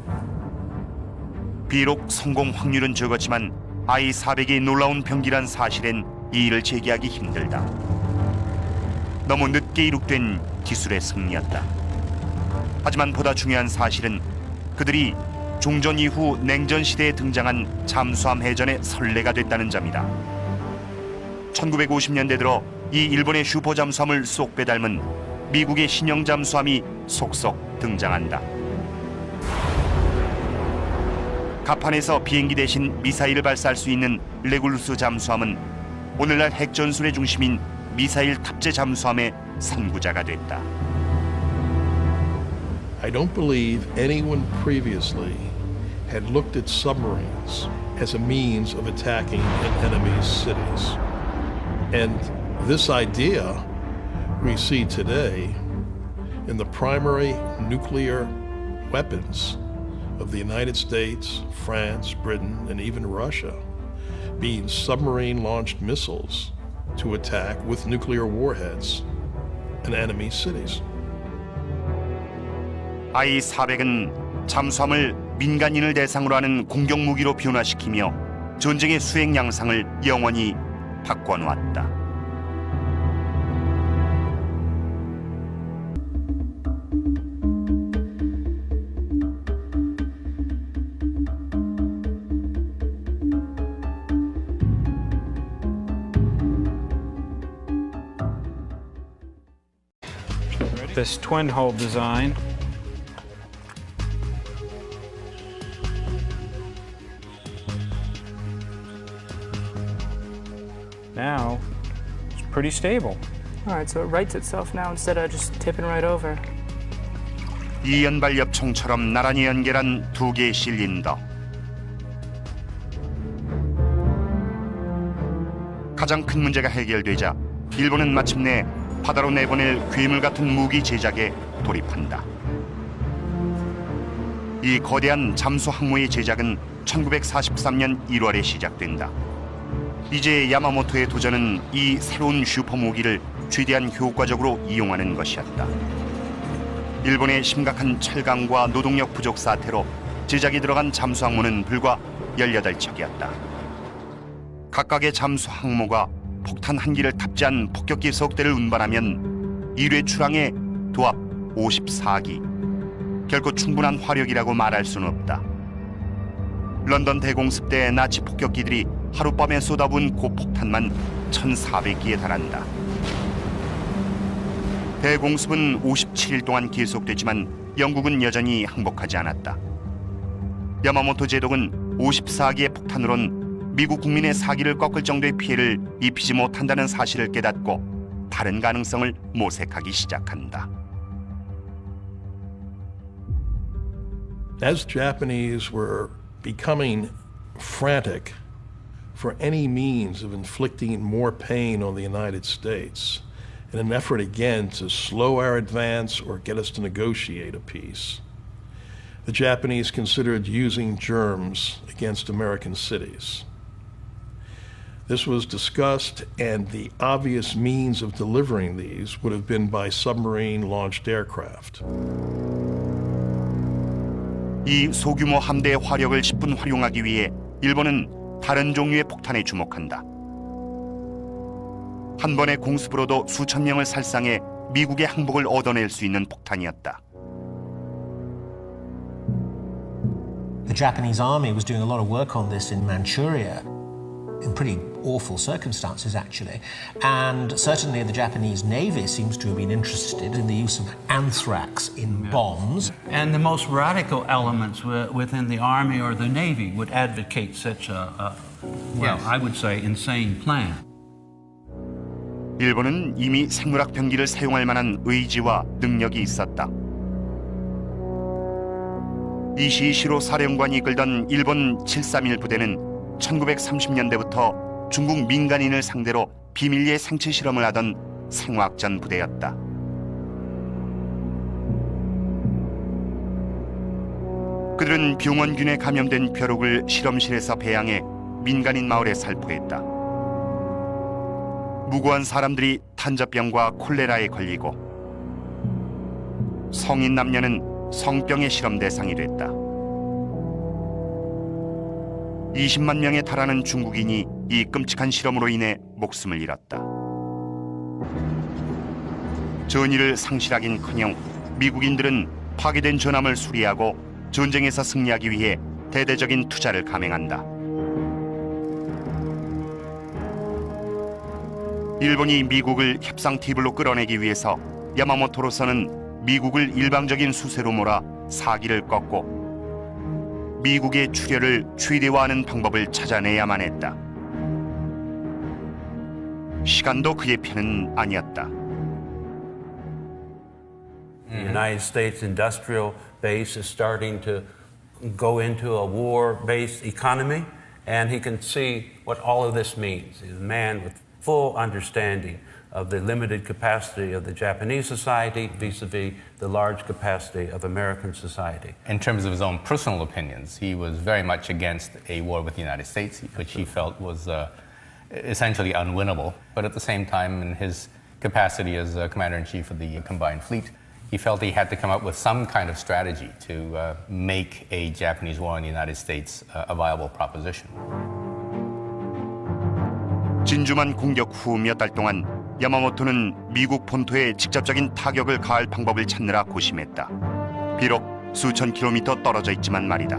비록 성공 확률은 적었지만 I-400이 놀라운 병기란 사실엔 이의를 제기하기 힘들다. 너무 늦게 이룩된 기술의 승리였다. 하지만 보다 중요한 사실은 그들이 종전 이후 냉전 시대에 등장한 잠수함 해전의 선례가 됐다는 점이다. 1950년대 들어 이 일본의 슈퍼 잠수함을 쏙 빼닮은 미국의 신형 잠수함이 속속 등장한다. 갑판에서 비행기 대신 미사일을 발사할 수 있는 레굴루스 잠수함은 오늘날 핵전술의 중심인 미사일 탑재 잠수함의 선구자가 됐다.
I don't believe anyone previously had looked at submarines as a means of attacking an enemy's cities. And this idea we see today in the primary nuclear weapons of the United States, France, Britain, and even Russia, being submarine-launched missiles to attack with nuclear warheads an enemy's cities.
I-400은 잠수함을 민간인을 대상으로 하는 공격 무기로 변화시키며 전쟁의 수행 양상을 영원히 바꿔놓았다.
This twin hull design now it's pretty stable.
All right, so it rights itself now instead of just tipping right over.
이연발엽총처럼 나란히 연결한 두 개의 실린더. 가장 큰 문제가 해결되자 일본은 마침내 바다로 내보낼 괴물 같은 무기 제작에 돌입한다. 이 거대한 잠수 항모의 제작은 1943년 1월에 시작된다. 이제 야마모토의 도전은 이 새로운 슈퍼 무기를 최대한 효과적으로 이용하는 것이었다. 일본의 심각한 철강과 노동력 부족 사태로 제작이 들어간 잠수 항모는 불과 18척이었다. 각각의 잠수 항모가 폭탄 한 기를 탑재한 폭격기 석대를 운반하면 1회 출항에 도합 54기. 결코 충분한 화력이라고 말할 수는 없다. 런던 대공습 때 나치 폭격기들이 하룻밤에 쏟아부은 고폭탄만 1,400기에 달한다. 대공습은 57일 동안 계속됐지만 영국은 여전히 항복하지 않았다. 야마모토 제독은 54기의 폭탄으론 미국 국민의 사기를 꺾을 정도의 피해를 입히지 못한다는 사실을 깨닫고 다른 가능성을 모색하기 시작한다.
As Japanese were becoming frantic for any means of inflicting more pain on the United States, in an effort again to slow our advance or get us to negotiate a peace, the Japanese considered using germs against American cities. This was discussed, and the obvious means of delivering these would have been by submarine-launched aircraft.
이 소규모 함대의 화력을 10분 활용하기 위해 일본은 다른 종류의 폭탄에 주목한다. 한 번의 공습으로도 수천 명을 살상해 미국의 항복을 얻어낼 수 있는 폭탄이었다.
The Japanese army was doing a lot of work on this in Manchuria, in pretty awful circumstances actually, and certainly the Japanese Navy seems to have been interested in the use of anthrax in bombs.
And the most radical elements within the Army or the Navy would advocate such a I would say, insane plan.
일본은 이미 생물학 병기를 사용할 만한 의지와 능력이 있었다. 이시시로 사령관이 이끌던 일본 731 부대는 1930년대부터 중국 민간인을 상대로 비밀리에 생체 실험을 하던 생화학전 부대였다. 그들은 병원균에 감염된 벼룩을 실험실에서 배양해 민간인 마을에 살포했다. 무고한 사람들이 탄저병과 콜레라에 걸리고 성인 남녀는 성병의 실험 대상이 됐다. 20만 명에 달하는 중국인이 이 끔찍한 실험으로 인해 목숨을 잃었다. 전의를 상실하긴커녕 미국인들은 파괴된 전함을 수리하고 전쟁에서 승리하기 위해 대대적인 투자를 감행한다. 일본이 미국을 협상 테이블로 끌어내기 위해서 야마모토로서는 미국을 일방적인 수세로 몰아 사기를 꺾고 미국의 출혈을 최대화하는 방법을 찾아내야만 했다. 시간도 그의 편은 아니었다.
The United States industrial base is starting to go into a war-based economy, and he can see what all of this means. He's a man with full understanding of the limited capacity of the Japanese society vis-a-vis the large capacity of American society.
In terms of his own personal opinions, he was very much against a war with the United States, which he felt was essentially unwinnable. But at the same time, in his capacity as Commander-in-Chief of the Combined Fleet, he felt he had to come up with some kind of strategy to make a Japanese war in the United States a viable proposition.
진주만 공격 후 몇 달 동안 야마모토는 미국 본토에 직접적인 타격을 가할 방법을 찾느라 고심했다. 비록 수천 킬로미터 떨어져 있지만 말이다.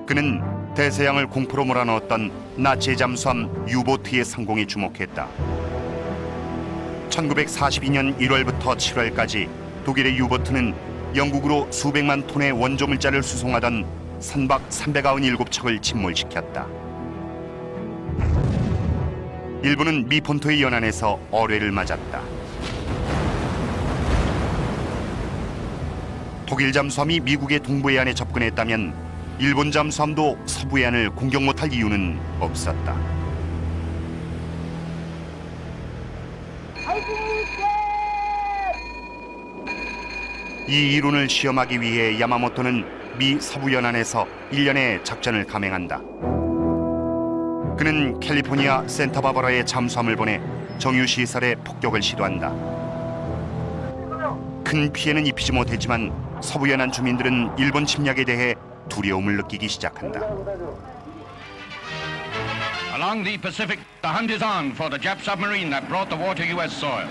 그는 대서양을 공포로 몰아넣었던 나치의 잠수함 유보트의 성공에 주목했다. 1942년 1월부터 7월까지 독일의 유보트는 영국으로 수백만 톤의 원조 물자를 수송하던 선박 397척을 침몰시켰다. 일본은 미 본토의 연안에서 어뢰를 맞았다. 독일 잠수함이 미국의 동부 해안에 접근했다면 일본 잠수함도 서부 해안을 공격 못할 이유는 없었다. 이 이론을 시험하기 위해 야마모토는 미 서부 연안에서 1년의 작전을 감행한다. 그는 캘리포니아 센타바바라에 잠수함을 보내 정유시설에 폭격을 시도한다. 큰 피해는 입히지 못했지만 서부 연안 주민들은 일본 침략에 대해 두려움을 느끼기 시작한다.
Along the Pacific, the hunt is on for the Jap submarine that brought the war to U.S. soil.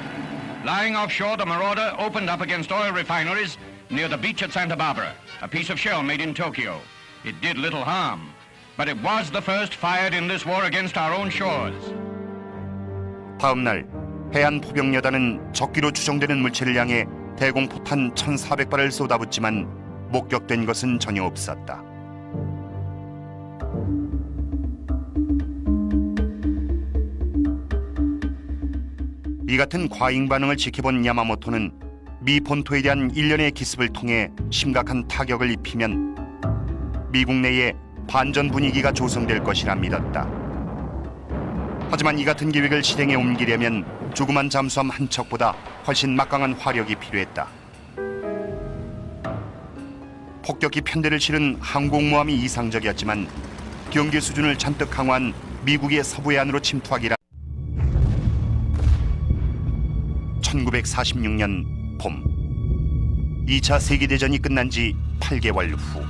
Lying offshore, the Marauder opened up against oil refineries near the beach at Santa Barbara, a piece of shell made in Tokyo. It did little harm, but it was the first fired in this war against our own shores.
다음 날 해안 포병여단은 적기로 추정되는 물체를 향해 대공포탄 1,400발을 쏟아붓지만 목격된 것은 전혀 없었다. 이 같은 과잉 반응을 지켜본 야마모토는 미 본토에 대한 일련의 기습을 통해 심각한 타격을 입히면 미국 내에 반전 분위기가 조성될 것이라 믿었다. 하지만 이 같은 계획을 실행에 옮기려면 조그만 잠수함 한 척보다 훨씬 막강한 화력이 필요했다. 폭격기 편대를 실은 항공모함이 이상적이었지만 경계 수준을 잔뜩 강화한 미국의 서부 해안으로 침투하기라 1946년 봄 2차 세계대전이 끝난 지 8개월 후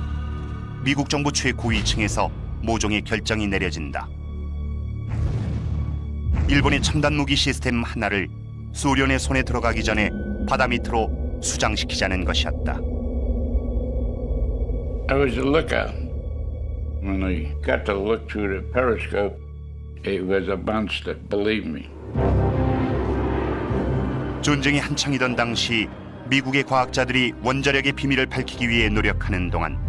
미국 정부 최고위층에서 모종의 결정이 내려진다. 일본의 첨단 무기 시스템 하나를 소련의 손에 들어가기 전에 바다 밑으로 수장시키자는 것이었다.
I was a lookout. When I got to look through the periscope, it was a monster, believe me.
전쟁이 한창이던 당시 미국의 과학자들이 원자력의 비밀을 밝히기 위해 노력하는 동안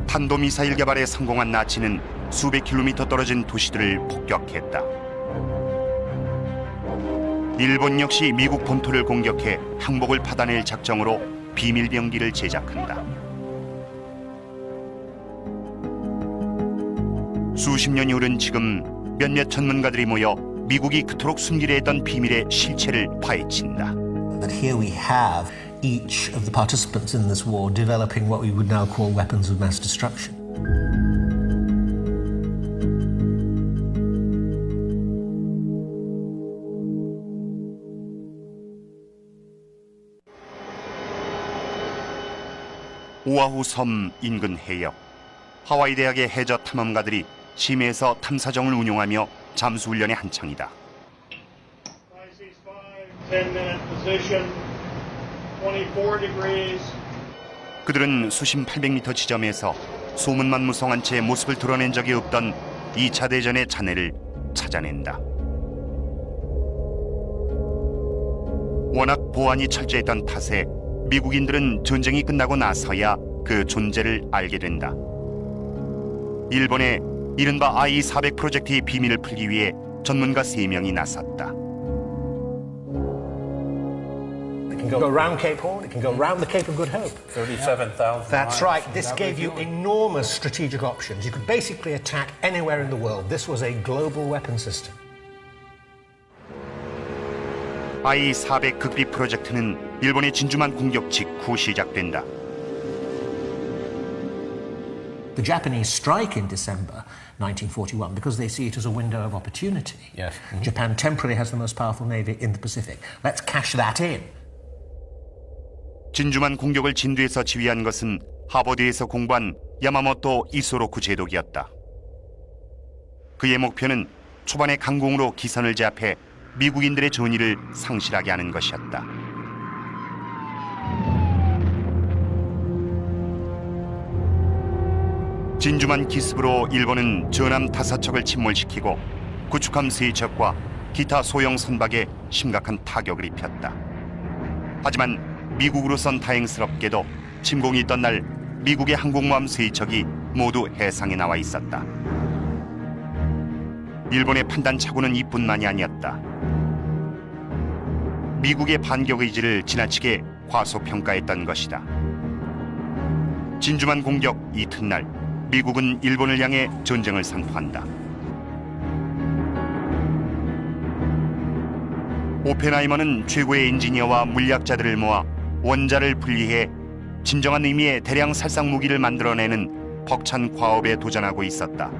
탄도미사일 개발에 성공한 나치는 수백 킬로미터 떨어진 도시들을 폭격했다. 일본 역시 미국 본토를 공격해 항복을 받아낼 작정으로 비밀병기를 제작한다. 수십 년이 흐른 지금 몇몇 전문가들이 모여 미국이 그토록 숨기려 했던 비밀의 실체를 파헤친다.
But here we have each of the participants in this war developing what we would now call weapons of mass destruction.
오아후 섬 인근 해역, 하와이 대학의 해저 탐험가들이 심해에서 탐사정을 운용하며 잠수훈련의 한창이다. 그들은 수심 800m 지점에서 소문만 무성한 채 모습을 드러낸 적이 없던 2차 대전의 잔해를 찾아낸다. 워낙 보안이 철저했던 탓에 미국인들은 전쟁이 끝나고 나서야 그 존재를 알게 된다. 일본의 이른바 I-400 프로젝트의 비밀을 풀기 위해 전문가 3명이 나섰다.
It can go around Cape Horn, it can go around the Cape of Good Hope.
37,000
That's right. This gave you enormous strategic options. You could basically attack anywhere in the world. This was a global weapon system.
I-400 극비 프로젝트는 일본의 진주만 공격 직후 시작된다.
The Japanese strike in December 1941 because they see it as a window of opportunity.
Yes. Mm-hmm.
Japan temporarily has the most powerful navy in the Pacific. Let's cash that in.
진주만 공격을 진두에서 지휘한 것은 하버드에서 공부한 야마모토 이소로쿠 제독이었다. 그의 목표는 초반에 강공으로 기선을 제압해 미국인들의 전의를 상실하게 하는 것이었다. 진주만 기습으로 일본은 전함 5척을 침몰시키고 구축함 3척과 기타 소형 선박에 심각한 타격을 입혔다. 하지만 미국으로선 다행스럽게도 침공이 있던 날 미국의 항공모함 3척이 모두 해상에 나와 있었다. 일본의 판단착오는 이뿐만이 아니었다. 미국의 반격 의지를 지나치게 과소평가했던 것이다. 진주만 공격 이튿날 미국은 일본을 향해 전쟁을 선포한다. 오펜하이머는 최고의 엔지니어와 물리학자들을 모아 원자를 분리해 진정한 의미의 대량 살상 무기를 만들어내는 벅찬 과업에 도전하고 있었다.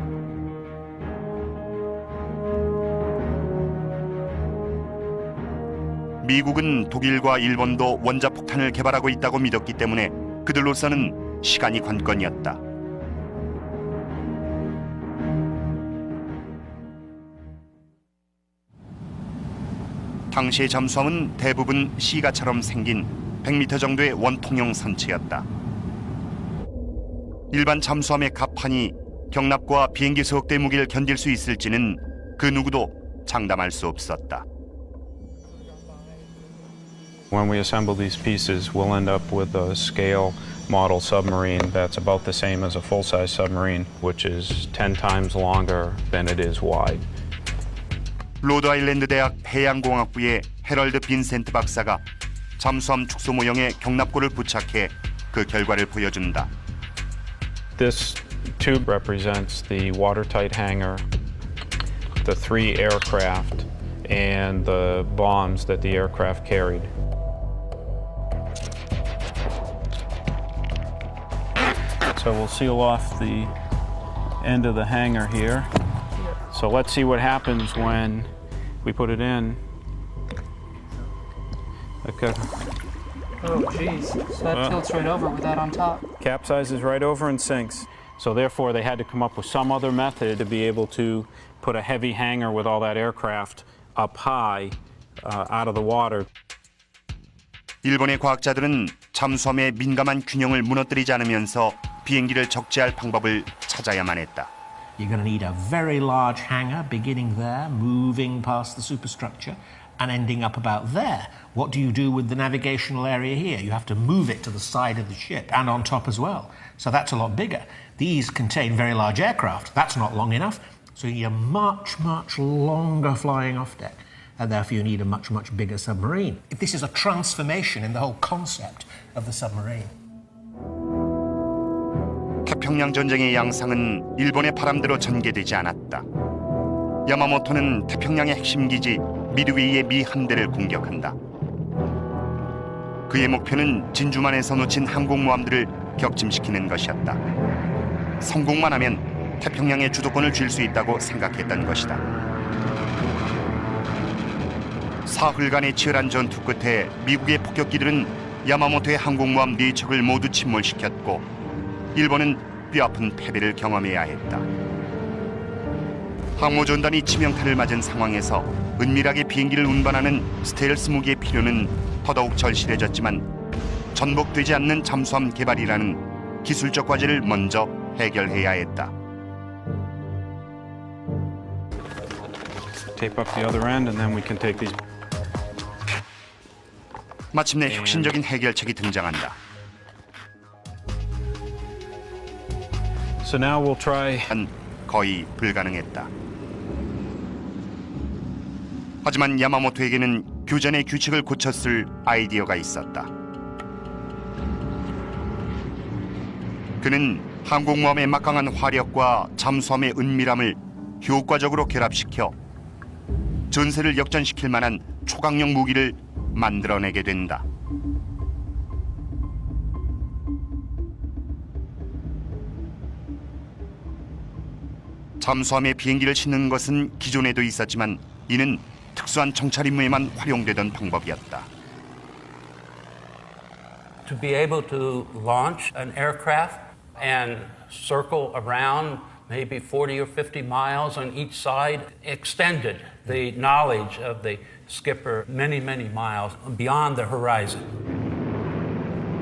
미국은 독일과 일본도 원자폭탄을 개발하고 있다고 믿었기 때문에 그들로서는 시간이 관건이었다. 당시의 잠수함은 대부분 시가처럼 생긴 100m 정도의 원통형 선체였다. 일반 잠수함의 갑판이 경납과 비행기 소역대 무게를 견딜 수 있을지는 그 누구도 장담할 수 없었다.
When we assemble these pieces, we'll end up with a scale model submarine that's about the same as a full-size submarine, which is 10 times longer than it is wide.
로드아일랜드 대학 해양공학부의 헤럴드 빈센트 박사가 잠수함 축소 모형에 경납고를 부착해 그 결과를 보여준다.
This tube represents the watertight hangar, the 3 aircraft, and the bombs that the aircraft carried. So we'll seal off the end of the hangar here. So let's see what happens when we put it in. Okay.
Oh, geez. So that tilts right over with that on top.
Capsizes right over and sinks. So therefore, they had to come up with some other method to be able to put a heavy hangar with all that aircraft up high out of the water.
일본의 과학자들은 잠수함의 민감한 균형을 무너뜨리지 않으면서 비행기를 적재할 방법을 찾아야만 했다.
You're going to need a very large hangar beginning there, moving past the superstructure, and ending up about there. What do you do with the navigational area here? You have to move it to the side of the ship and on top as well. So that's a lot bigger. These contain very large aircraft. That's not long enough. So you need a much, much longer flying off deck. And therefore you need a much, much bigger submarine. This is a transformation in the whole concept of the submarine.
태평양 전쟁의 양상은 일본의 바람대로 전개되지 않았다. 야마모토는 태평양의 핵심 기지 미드웨이의 미 함대를 공격한다. 그의 목표는 진주만에서 놓친 항공모함들을 격침시키는 것이었다. 성공만 하면 태평양의 주도권을 쥘 수 있다고 생각했던 것이다. 사흘간의 치열한 전투 끝에 미국의 폭격기들은 야마모토의 항공모함 4척을 모두 침몰시켰고 일본은 뼈아픈 패배를 경험해야 했다. 항모전단이 치명타를 맞은 상황에서 은밀하게 비행기를 운반하는 스텔스 무기의 필요는 더더욱 절실해졌지만 전복되지 않는 잠수함 개발이라는 기술적 과제를 먼저 해결해야 했다.
Tape up the other end and then we can take these.
마침내 혁신적인 해결책이 등장한다.
So now we'll try.
거의 불가능했다. 하지만 야마모토에게는 교전의 규칙을 고쳤을 아이디어가 있었다. 그는 항공모함의 막강한 화력과 잠수함의 은밀함을 효과적으로 결합시켜 전세를 역전시킬 만한 초강력 무기를 만들어내게 된다. 잠수함에 비행기를 싣는 것은 기존에도 있었지만 이는 특수한 정찰 임무에만 활용되던 방법이었다.
To be able to launch an aircraft and circle around maybe 40 or 50 miles on each side extended the knowledge of the skipper many miles beyond the horizon.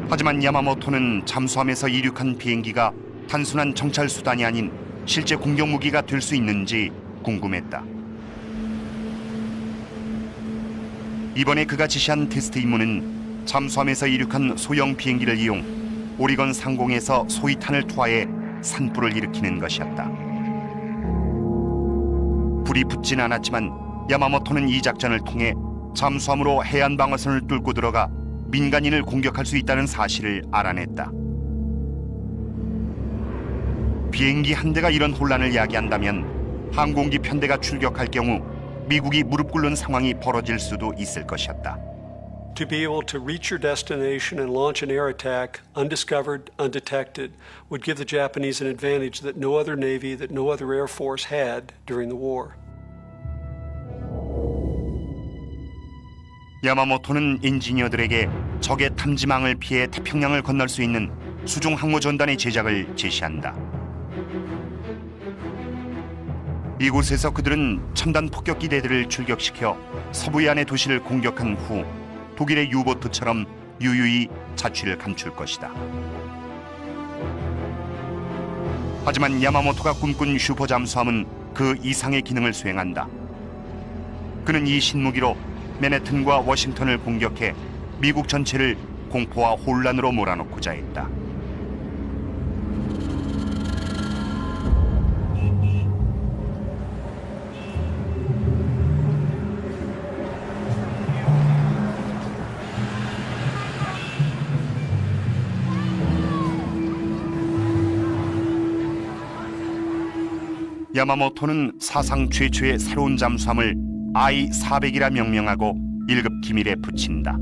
하지만 야마모토는 잠수함에서 이륙한 비행기가 단순한 정찰 수단이 아닌 실제 공격 무기가 될 수 있는지 궁금했다. 이번에 그가 지시한 테스트 임무는 잠수함에서 이륙한 소형 비행기를 이용 오리건 상공에서 소위탄을 투하해 산불을 일으키는 것이었다. 불이 붙진 않았지만 야마모토는 이 작전을 통해 잠수함으로 해안 방어선을 뚫고 들어가 민간인을 공격할 수 있다는 사실을 알아냈다. 비행기 한 대가 이런 혼란을 야기한다면 항공기 편대가 출격할 경우 미국이 무릎 꿇는 상황이 벌어질 수도 있을 것이었다.
To be able to reach your destination and launch an air attack undiscovered, undetected would give the Japanese an advantage that no other navy, that no other air force had during the war.
야마모토는 엔지니어들에게 적의 탐지망을 피해 태평양을 건널 수 있는 수중 항모 전단의 제작을 제시한다. 이곳에서 그들은 첨단 폭격기대들을 출격시켜 서부해안의 도시를 공격한 후 독일의 유보트처럼 유유히 자취를 감출 것이다. 하지만 야마모토가 꿈꾼 슈퍼 잠수함은 그 이상의 기능을 수행한다. 그는 이 신무기로 맨해튼과 워싱턴을 공격해 미국 전체를 공포와 혼란으로 몰아넣고자 했다. 야마모토는 사상 최초의 새로운 잠수함을 I-400이라 명명하고 1급 기밀에 붙인다.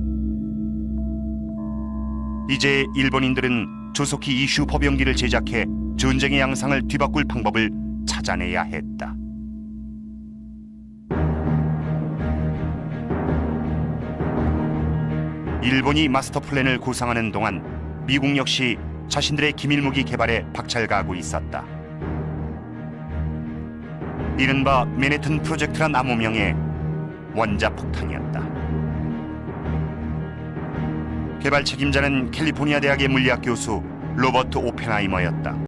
이제 일본인들은 조속히 이 슈퍼병기를 제작해 전쟁의 양상을 뒤바꿀 방법을 찾아내야 했다. 일본이 마스터 플랜을 구상하는 동안 미국 역시 자신들의 기밀무기 개발에 박차를 있었다. 이른바 맨해튼 프로젝트란 암호명의 원자폭탄이었다. 개발 책임자는 캘리포니아 대학의 물리학 교수 로버트 오펜하이머였다.